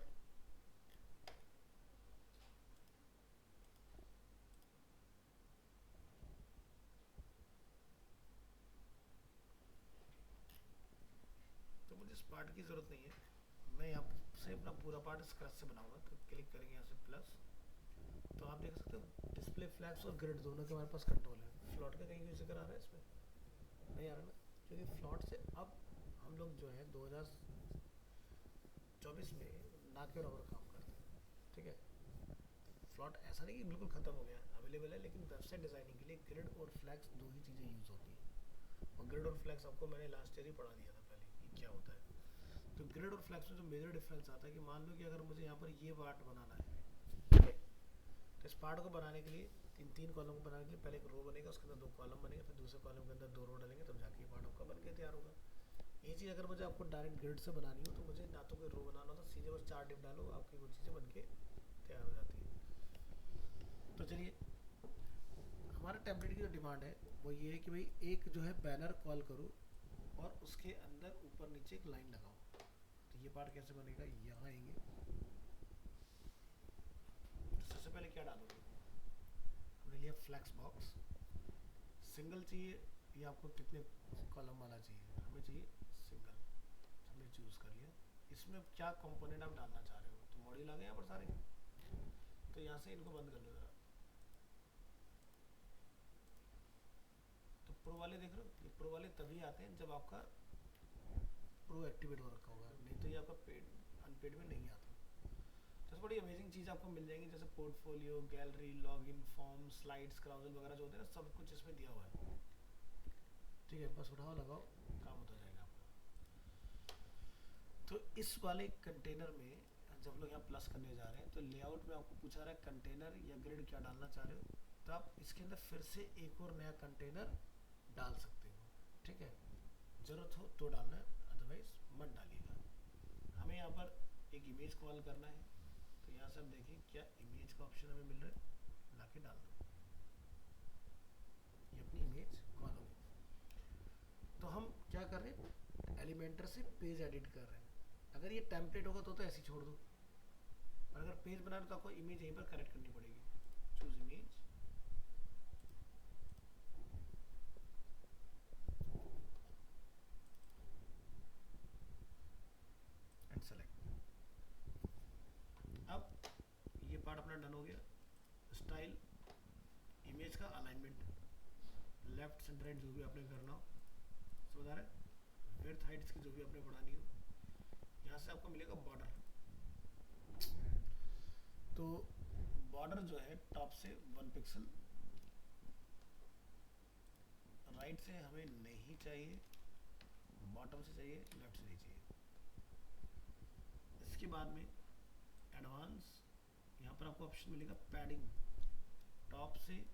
तो मुझे इस पार्ट की ज़रूरत नहीं है, मैं यहाँ से अपना पूरा पार्ट स्क्रैच से बनाऊंगा। तो क्लिक करेंगे यहाँ से प्लस, तो आप देख सकते हो डिस्प्ले फ्लैग्स और ग्रिड दोनों के हमारे पास कंट्रोल है। फ्लॉट का कहीं जिक्र आ रहा है इसमें? नहीं आ रहा ना, क्योंकि फ्लॉट से अब हम लोग जो है 2024 में ना के बराबर काम करते हैं, ठीक है। फ्लॉट ऐसा नहीं कि बिल्कुल ख़त्म हो गया, अवेलेबल है, लेकिन वेबसाइट डिज़ाइनिंग के लिए ग्रिड और फ्लैग्स दो ही चीज़ें यूज़ होती हैं। और ग्रिड और फ्लैग्स आपको मैंने लास्ट ईयर ही पढ़ा दिया था पहले कि क्या होता है। तो ग्रिड और फ्लैग्स में जो मेजर डिफरेंस आता है कि मान लो कि अगर मुझे यहाँ पर ये पार्ट बनाना है, ठीक है, तो इस पार्ट को बनाने के लिए तीन कॉलम को बनाने के लिए पहले एक रो बनेगा, उसके अंदर 2 कॉलम बनेंगे, फिर दूसरे कॉलम के अंदर 2 रो डालेंगे, तब जाके ये पार्ट आपका बन के तैयार होगा। ये चीज़ अगर मुझे आपको डायरेक्ट ग्रिड से बनानी हो तो मुझे ना तो कोई रो बनाना होता, सीधे बस 4 डिप डालो, आपकी वो चीज़ें बन के तैयार हो जाती है। तो चलिए, हमारा टेम्पलेट की जो डिमांड है वो ये है कि भाई एक जो है बैनर कॉल करो और उसके अंदर ऊपर नीचे एक लाइन लगाओ। तो ये पार्ट कैसे बनेगा, यहाँ आएंगे, तो सबसे पहले क्या डालोगे, हमने लिया फ्लैक्स बॉक्स, सिंगल चाहिए या आपको कितने कॉलम वाला चाहिए? हमें चाहिए सिंगल, हमने चूज़ कर लिया। इसमें क्या कंपोनेंट आप डालना चाह रहे हो, तो मॉड्यूल आ गए यहाँ पर सारे। तो यहाँ से इनको बंद कर लो ज़रा। तो प्रो वाले देख रहे हो, ये प्रो वाले तभी आते हैं जब आपका प्रो एक्टिवेट हो रखा होगा, नहीं तो ये आपका पेड अनपेड में नहीं आता। तो बड़ी अमेजिंग चीज़ आपको मिल जाएंगी, जैसे portfolio, gallery, login, form, slides, carousel वगैरह जो होते हैं ना, सब कुछ इसमें दिया हुआ है, ठीक है। बस उठाओ, लगाओ, काम होता जाएगा आपका। तो इस वाले कंटेनर में जब लोग यहाँ प्लस करने जा रहे हैं तो लेआउट में आपको पूछा रहा है कंटेनर या ग्रिड क्या डालना चाह रहे हो, तो आप इसके अंदर फिर से एक और नया कंटेनर डाल सकते हो, ठीक है, ज़रूरत हो तो डालना है, अदरवाइज मत डालिएगा। हमें यहाँ पर एक इमेज कॉल करना है, तो यहाँ से आप देखिए क्या इमेज का ऑप्शन हमें मिल रहा है, ला के डाल दो, ये अपनी इमेज कॉल हो गई। तो हम क्या कर रहे हैं, एलिमेंटर से पेज एडिट कर रहे हैं। अगर ये टेम्पलेट होगा तो ऐसे ही छोड़ दो, और अगर पेज बना रहे तो आपको इमेज यहीं पर करेक्ट करनी पड़ेगी। Choose image, and select. अब ये पार्ट अपना डन हो गया। स्टाइल, इमेज का अलाइनमेंट, लेफ्ट सेंटर राइट जो भी आपने करना हो, समझ आ रहा है, विड्थ हाइट की जो भी आपने बढ़ानी हो। यहाँ से आपको मिलेगा बॉर्डर, तो बॉर्डर जो है टॉप से 1 पिक्सल, राइट से हमें नहीं चाहिए, बॉटम से चाहिए, लेफ्ट से नहीं चाहिए। इसके बाद में एडवांस, यहाँ पर आपको ऑप्शन मिलेगा पैडिंग, टॉप से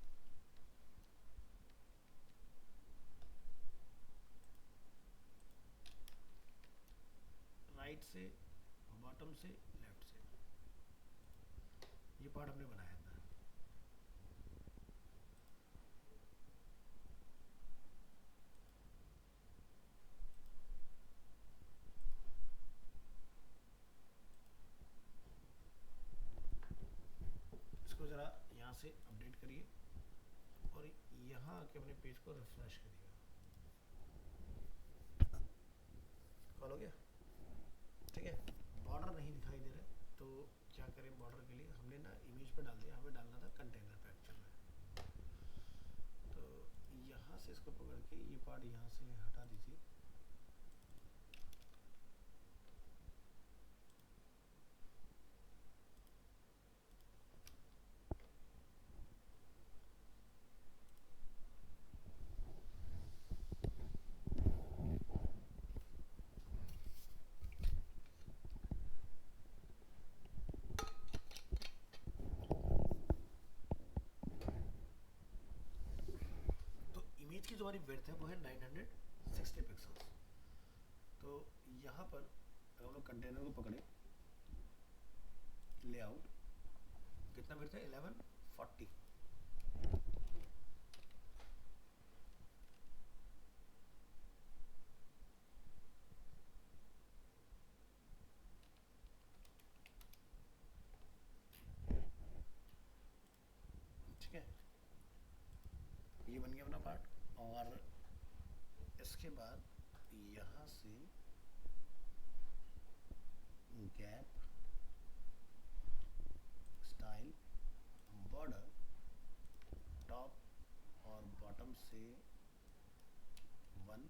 राइट से, बॉटम से, लेफ्ट से। ये पार्ट हमने बनाया था। इसको ज़रा यहाँ से अपडेट करिए और यहाँ आके अपने पेज को रिफ्रेश करिएगा। कॉल हो गया, ठीक है। बॉर्डर नहीं दिखाई दे रहा है, तो क्या करें, बॉर्डर के लिए हमने ना इमेज पे डाल दिया, हमें डालना था कंटेनर पे एक्चुअल में। तो यहाँ से इसको पकड़ के ये पार्ट यहाँ से हटा दीजिए, इमेज की जो हमारी विड्थ है वो है 960 पिक्सल्स। तो तो यहाँ पर अगर हम लोग कंटेनर को पकड़े, लेआउट कितना फिर था 1140, ठीक है, ये बन गया अपना पार्ट। और इसके बाद यहाँ से गैप, स्टाइल, बॉर्डर, टॉप और बॉटम से 1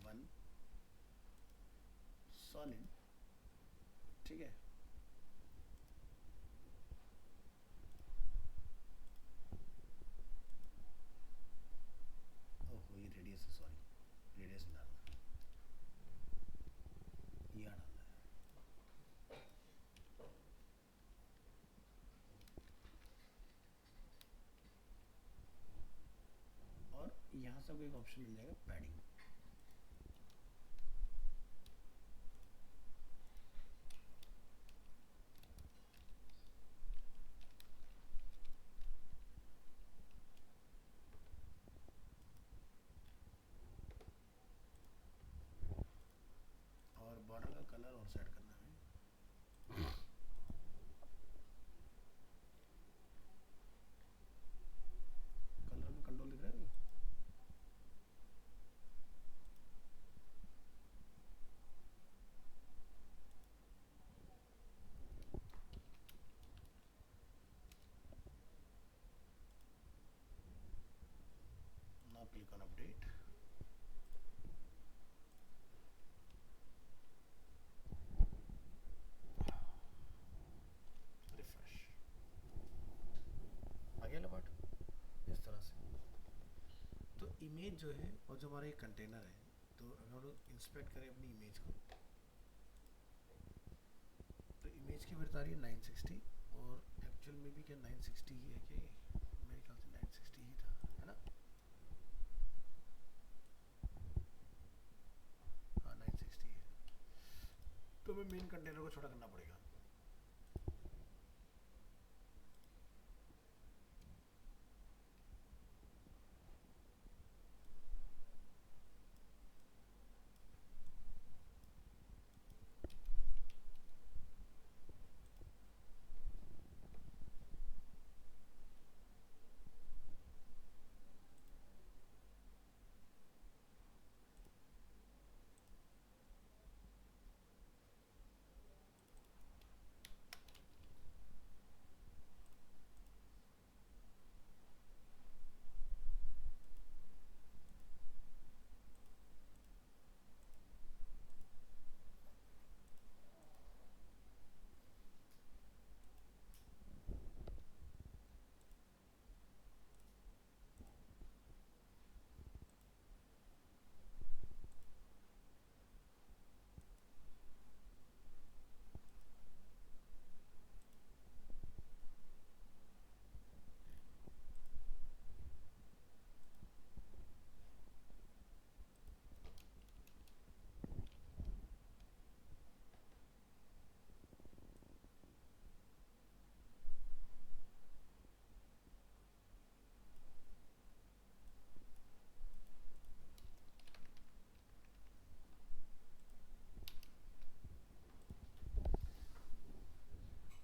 1 सॉलिड, ठीक है। ओहो ये रेडियस है, सॉरी रेडियस डालना है, ये डालना है। और यहाँ से आपको एक ऑप्शन मिल जाएगा पैडिंग, और बॉर्डर का कलर और सेट करना है। कलर में कंट्रोल दिख रहा है, now click on update, refresh, आ गया पार्ट इस तरह से। तो इमेज जो है और जो हमारा एक कंटेनर है, तो अगर हम लोग इंस्पेक्ट करें अपनी इमेज को, तो इमेज की विड्थ आ रही है 960, और एक्चुअल में भी क्या 960 ही है कि मेरे ख्याल से 960 ही था, है ना? हाँ 960 है, तो हमें मेन कंटेनर को छोटा करना पड़ेगा।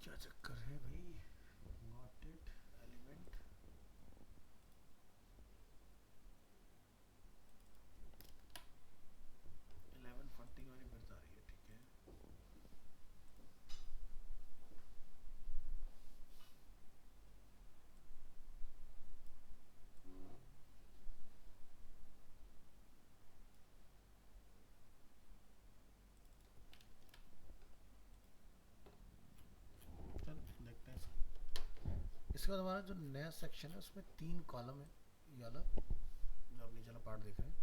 क्या चक्कर है भाई, नॉट इट एलिमेंट, इलेवन 40 वाली विड्थ आ रही है, ठीक है। चल देखते हैं इसको। इसके बाद हमारा जो नया सेक्शन है उसमें 3 कॉलम है, ये वाला जो आप नीचे वाला पार्ट देख रहे हैं।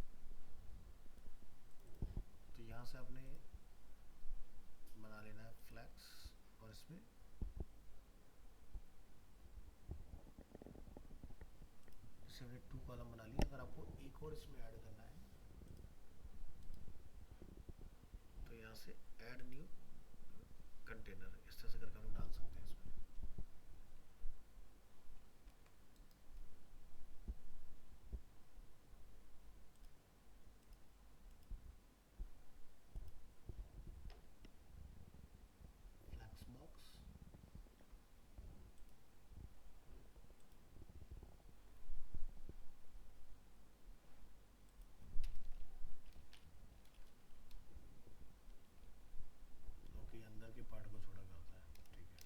तो यहाँ से आपने बना लेना है फ्लैक्स, और इसमें जैसे हमने 2 कॉलम बना लिया, अगर आपको एक और इसमें ऐड करना है ऐड न्यू कंटेनर, इस तरह से करके हम लोग डाल सकते हैं इसमें। फ्लैक्स बॉक्स, ओके, अंदर के पार्ट को छोटा करता है, ठीक है।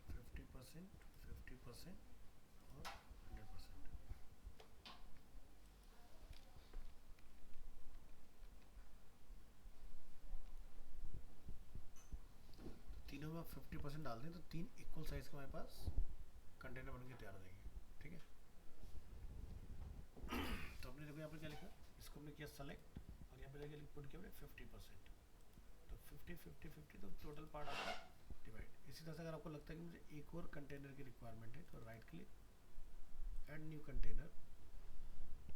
फिफ्टी परसेंट, 50% और 100%। तीनों में आप 50% डाल दें तो 3 इक्वल साइज के हमारे पास कंटेनर बन के तैयार हो जाएंगे, ठीक है। तो हमने देखो यहाँ पर क्या लिखा, इसको हमने किया सेलेक्ट और यहाँ पे जाके पुट किया हमने 50%। तो 50 50 50 तो टोटल पार्ट आपका डिवाइड। इसी तरह से अगर आपको लगता है कि मुझे एक और कंटेनर की रिक्वायरमेंट है तो right click, add new container,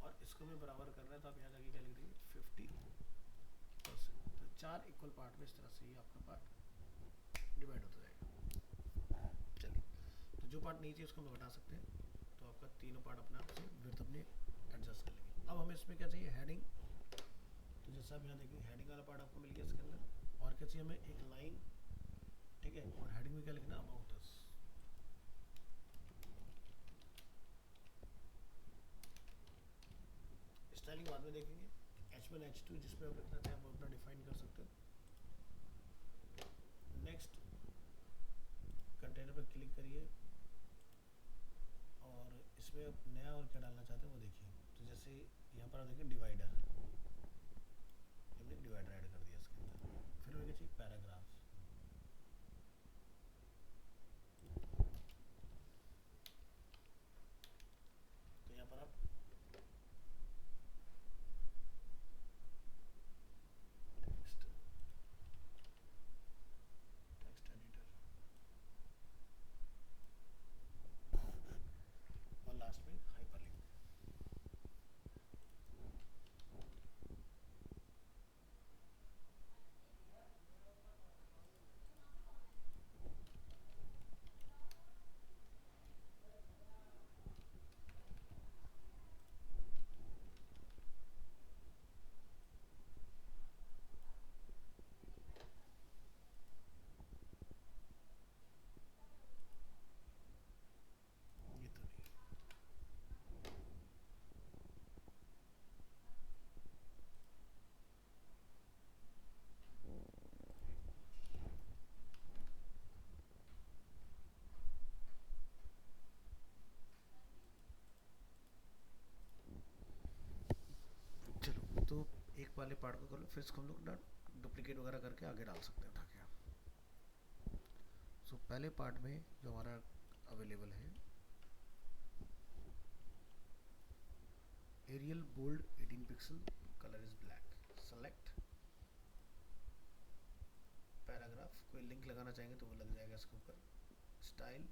और इसको भी बराबर करना है तो आप यहाँ जाके क्या लिख देंगे 50%। तो 4 इक्वल पार्ट में इस तरह से ही आपका पार्ट डिवाइड होता जाएगा। चलिए, तो जो पार्ट नहीं चाहिए उसको हम हटा सकते हैं, तो आपका तीनों पार्ट अपने आप से विड्थ अपने एडजस्ट कर लेंगे। अब हमें इसमें क्या चाहिए, हेडिंग। तो जैसा आप यहाँ देखेंगे हेडिंग वाला पार्ट आपको मिल गया इसके अंदर, और क्या चाहिए हमें, एक लाइन, ठीक है। और हेडिंग में क्या लिखना, अबाउट अस। स्टाइलिंग बाद में देखेंगे। H1 H2 जिसमें आप लिखना चाहें वो अपना डिफाइन कर सकते हो। नेक्स्ट कंटेनर पर क्लिक करिए और इसमें आप नया और क्या डालना चाहते हैं वो देखिए। तो जैसे यहाँ पर आप देखें डिवाइडर, हमने डिवाइडर ऐड कर दिया इसके अंदर। फिर हमें चाहिए पैराग्राफ, तो यहाँ पर आप टेक्स्ट टेक्स्ट एडिटर और लास्ट में हाइपरलिंक। ये तो नहीं, चलो तो एक वाले पार्ट को कर लो, फिर इसको हम लोग ना डुप्लीकेट वगैरह करके आगे डाल सकते हैं उठा के। सो पहले पार्ट में जो हमारा अवेलेबल है, Arial bold 18 pixel, colour is black, select paragraph. कोई लिंक लगाना चाहेंगे तो वो लग जाएगा इसके ऊपर। Style,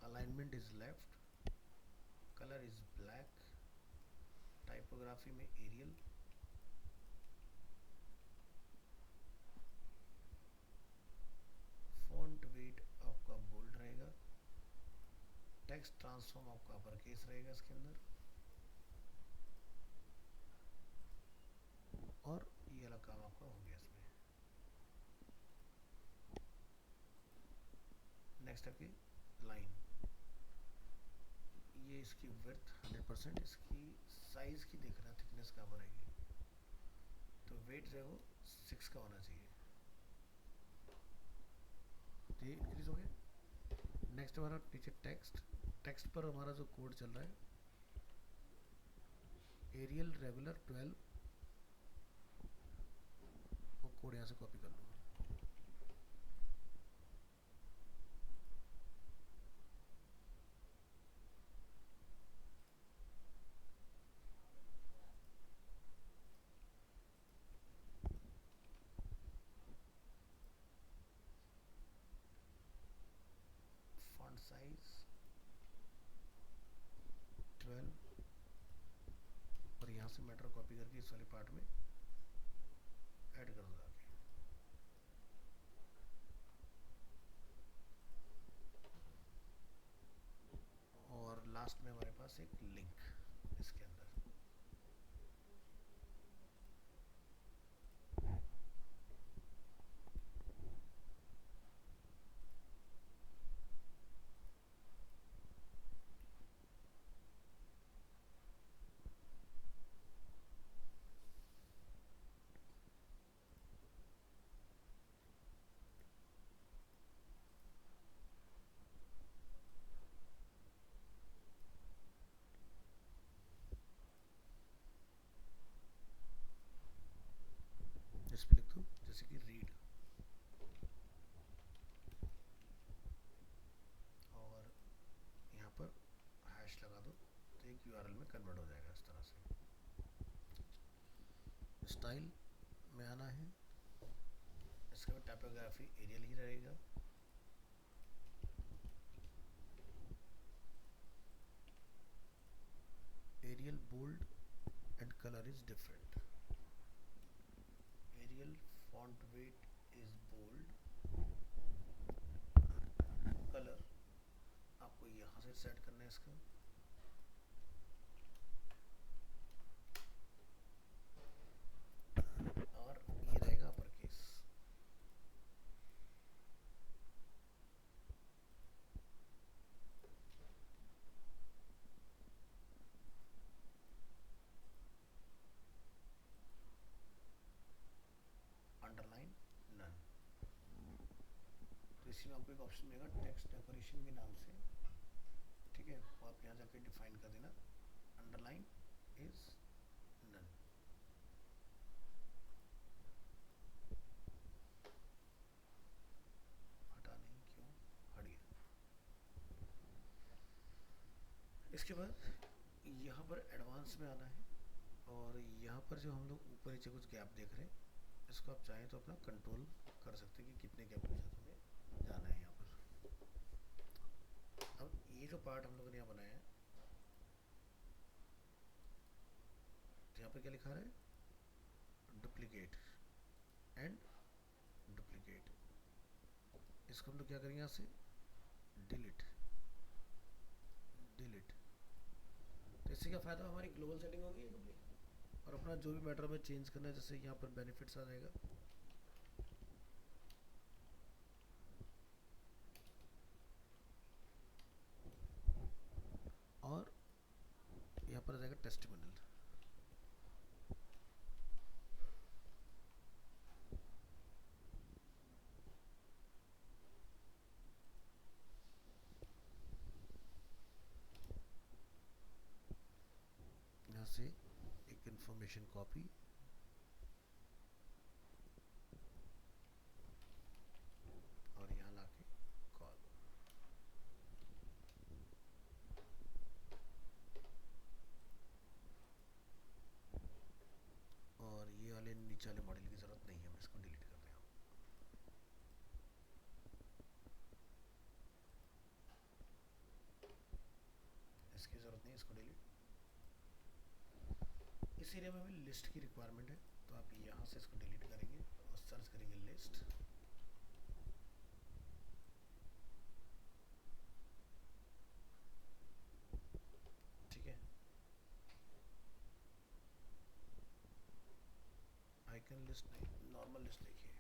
alignment is left, colour is black, typography में एरियल, फॉन्ट वेट आपका बोल्ड रहेगा, टेक्स्ट ट्रांसफॉर्म आपका अपर केस रहेगा इसके अंदर, और ये वाला काम आपका हो गया इसमें। नेक्स्ट आपकी लाइन, ये इसकी विड्थ 100%, इसकी साइज की देख रहे हैं थिकनेस कहाँ पर आएगी, तो वेट जो है वो 6 का होना चाहिए। तो ये इंक्रीज हो गया। नेक्स्ट हमारा नीचे टेक्स्ट, टेक्स्ट पर हमारा जो कोड चल रहा है एरियल रेगुलर 12, वो कोड यहाँ से कॉपी कर लूँगा। फॉन्ट साइज 12 और यहाँ से मैटर कॉपी करके इस वाले पार्ट में ऐड कर दो आगे। और लास्ट में हमारे पास एक लिंक इसके अंदर। इस पे लिख दो जैसे कि रीड, और यहाँ पर हैश लगा दो तो एक यूआरएल में कन्वर्ट हो जाएगा इस तरह से। स्टाइल में आना है, इसका टाइपोग्राफी एरियल ही रहेगा। Arial bold and colour is different. Arial font weight is bold, colour आपको यहाँ से सेट करना है इसका। और ये रहेगा अपर केस। Underline none. तो इसी में आपको एक ऑप्शन मिलेगा टेक्स्ट डेकोरेशन के नाम से, ठीक है, वो आप यहाँ जाकर डिफाइन कर देना अंडरलाइन इज नन। हटा नहीं, क्यों हट गया। इसके बाद यहाँ पर एडवांस में आना है, और यहाँ पर जो हम लोग ऊपर नीचे कुछ गैप देख रहे हैं, इसको आप चाहें तो अपना कंट्रोल कर सकते हैं कि कितने गैप के साथ हमें जाना है यहाँ पर। अब ये जो पार्ट हम लोगों ने यहाँ बनाया है, तो यहाँ पर क्या लिखा रहा है डुप्लीकेट एंड डुप्लीकेट। इसको हम लोग क्या करेंगे यहाँ से डिलीट, डिलीट। तो इससे क्या फ़ायदा, हमारी ग्लोबल सेटिंग होगी और अपना जो भी मैटर में चेंज करना है, जैसे यहाँ पर बेनिफिट्स आ जाएगा, और यहाँ पर आ जाएगा टेस्टिमोनियल। यहाँ से एक इंफॉर्मेशन कॉपी, और यहाँ लाके कॉल। और ये वाले नीचे वाले मॉडल की ज़रूरत नहीं है, हम इसको डिलीट कर रहे हैं। इसकी ज़रूरत नहीं, इसको डिलीट। इस एरिया में हमें लिस्ट की रिक्वायरमेंट है, तो आप यहाँ से इसको डिलीट करेंगे और सर्च करेंगे लिस्ट। ठीक है, आइकन लिस्ट नहीं, नॉर्मल लिस्ट लिखिए।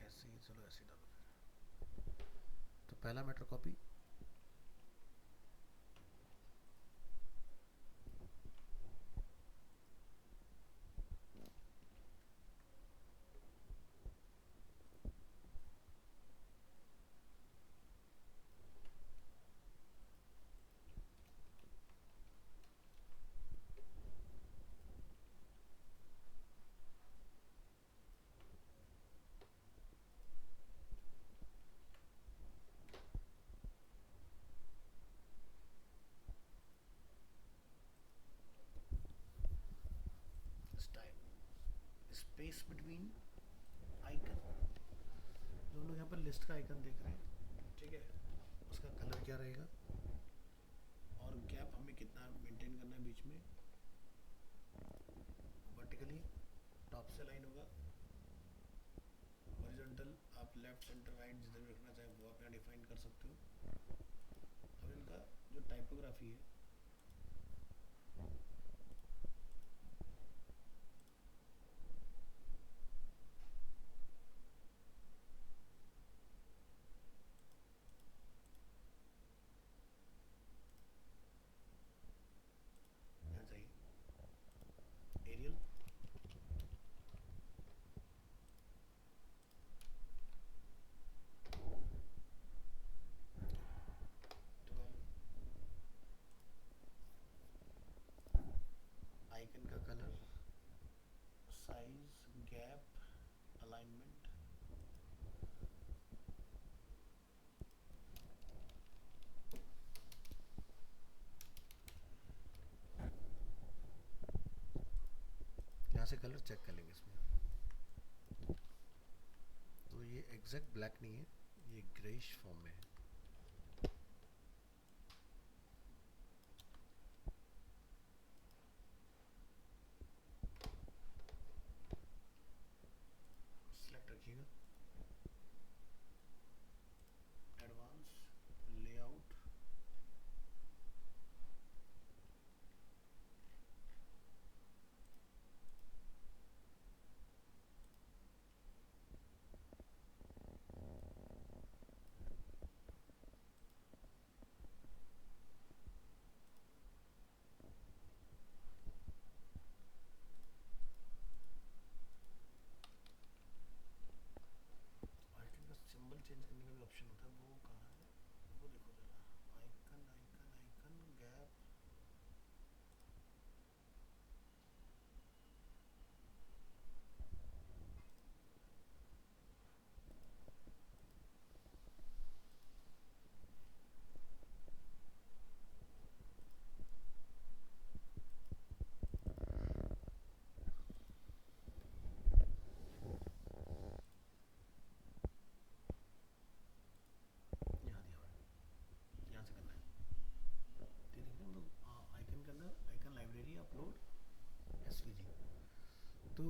ऐसे ही, चलो ऐसे ही डालो फिर। तो पहला matter copy, space between icon, जो हम लोग यहाँ पर लिस्ट का आइकन देख रहे हैं, ठीक है, उसका कलर क्या रहेगा और गैप हमें कितना मेंटेन करना है बीच में। वर्टिकली टॉप से लाइन होगा, हॉरिजॉन्टल आप लेफ्ट सेंटर राइट जिधर भी रखना चाहें वो आप यहाँ डिफाइन कर सकते हो। अब इनका जो टाइपोग्राफी है, यहाँ चाहिए एरियल, आइकन का कलर, साइज, गैप, अलाइनमेंट, यहाँ से कलर चेक कर लेंगे इसमें। तो ये एग्जैक्ट ब्लैक नहीं है, ये ग्रेइश फॉर्म में है। सेलेक्ट रखिएगा, एडवांस, लेआउट, आइकन का सिंबल चेंज करने का भी ऑप्शन होता है, वो कहाँ है, वो देखो जरा, आइकन आइकन आइकन गैप, यहाँ दिया हुआ है, यहाँ से करना है। तो देखिए हम लोग आइकन के अंदर आइकन लाइब्रेरी अपलोड एसवीजी, तो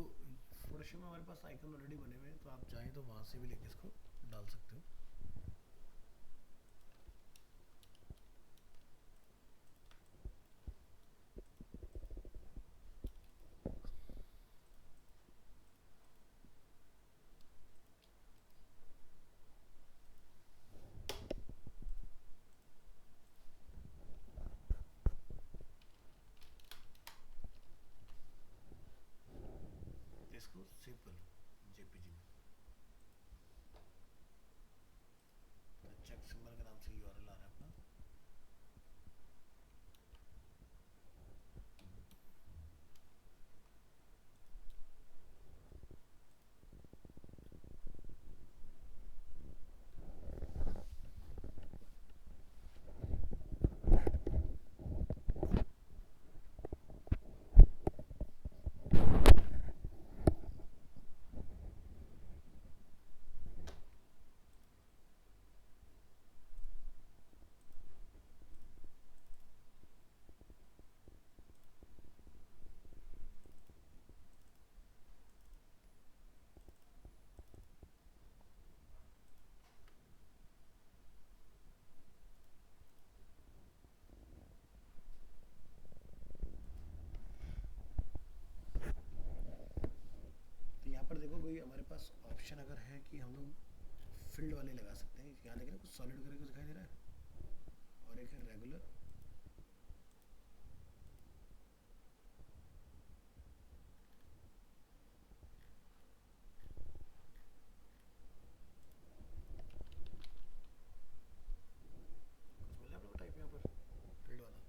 फोटोशॉप में हमारे पास आइकन ऑलरेडी बने हुए हैं, तो आप चाहें तो वहाँ से भी लेके इसको डाल सकते हो। इसको सेव कर लो जेपीजी में, तो चेक सिंबल के नाम से यूआरएल आ रहा है अपना। तो यहाँ पर देखो कोई हमारे पास ऑप्शन अगर है कि हम लोग फील्ड वाले लगा सकते हैं, यहाँ देखें कुछ सॉलिड करके दिखाई दे रहा है और एक है रेगुलर, कुछ मिल रहा है आप लोग टाइप यहाँ पर फील्ड वाला।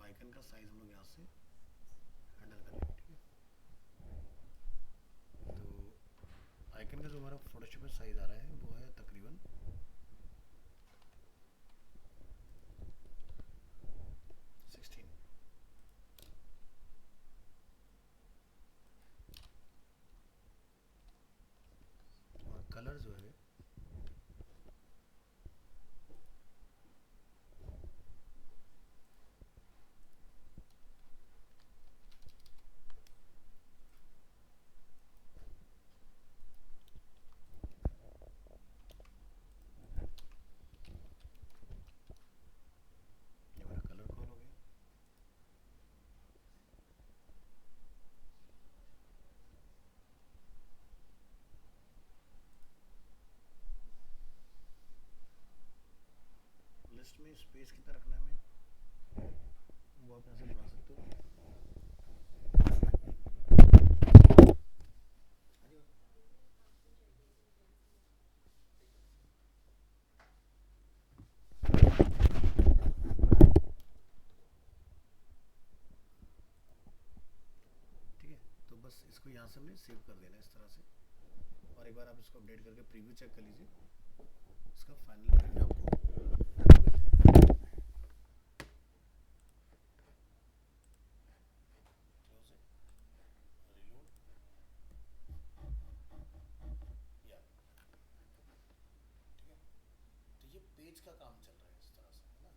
आइकन का साइज हम लोग यहाँ से हैंडल करेंगे, ठीक है। तो आइकन का जो हमारा फोटोशॉप में साइज आ रहा है वो है तकरीबन 16। और कलर जो है ये हमारा कलर कौन हो गया। लिस्ट में स्पेस कितना रखना है हमें वो आप यहाँ से बना सकते हो। ठीक है, तो बस इसको यहाँ से हमने सेव कर देना इस तरह से। और एक बार आप इसको अपडेट करके प्रीव्यू चेक कर लीजिए, इसका फाइनल प्रीव्यू आपको क्लोज है, रीलोड, या ठीक है। तो ये पेज का काम चल रहा है इस तरह से, है ना।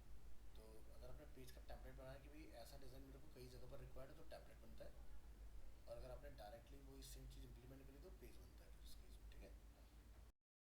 तो अगर आपने पेज का टेम्पलेट बनाया कि भाई ऐसा डिज़ाइन मेरे को कई जगह पर रिक्वायर्ड है तो टेम्पलेट बनता है, और अगर आपने डायरेक्टली वही सेम चीज़ इंप्लीमेंट करी तो पेज बनता है।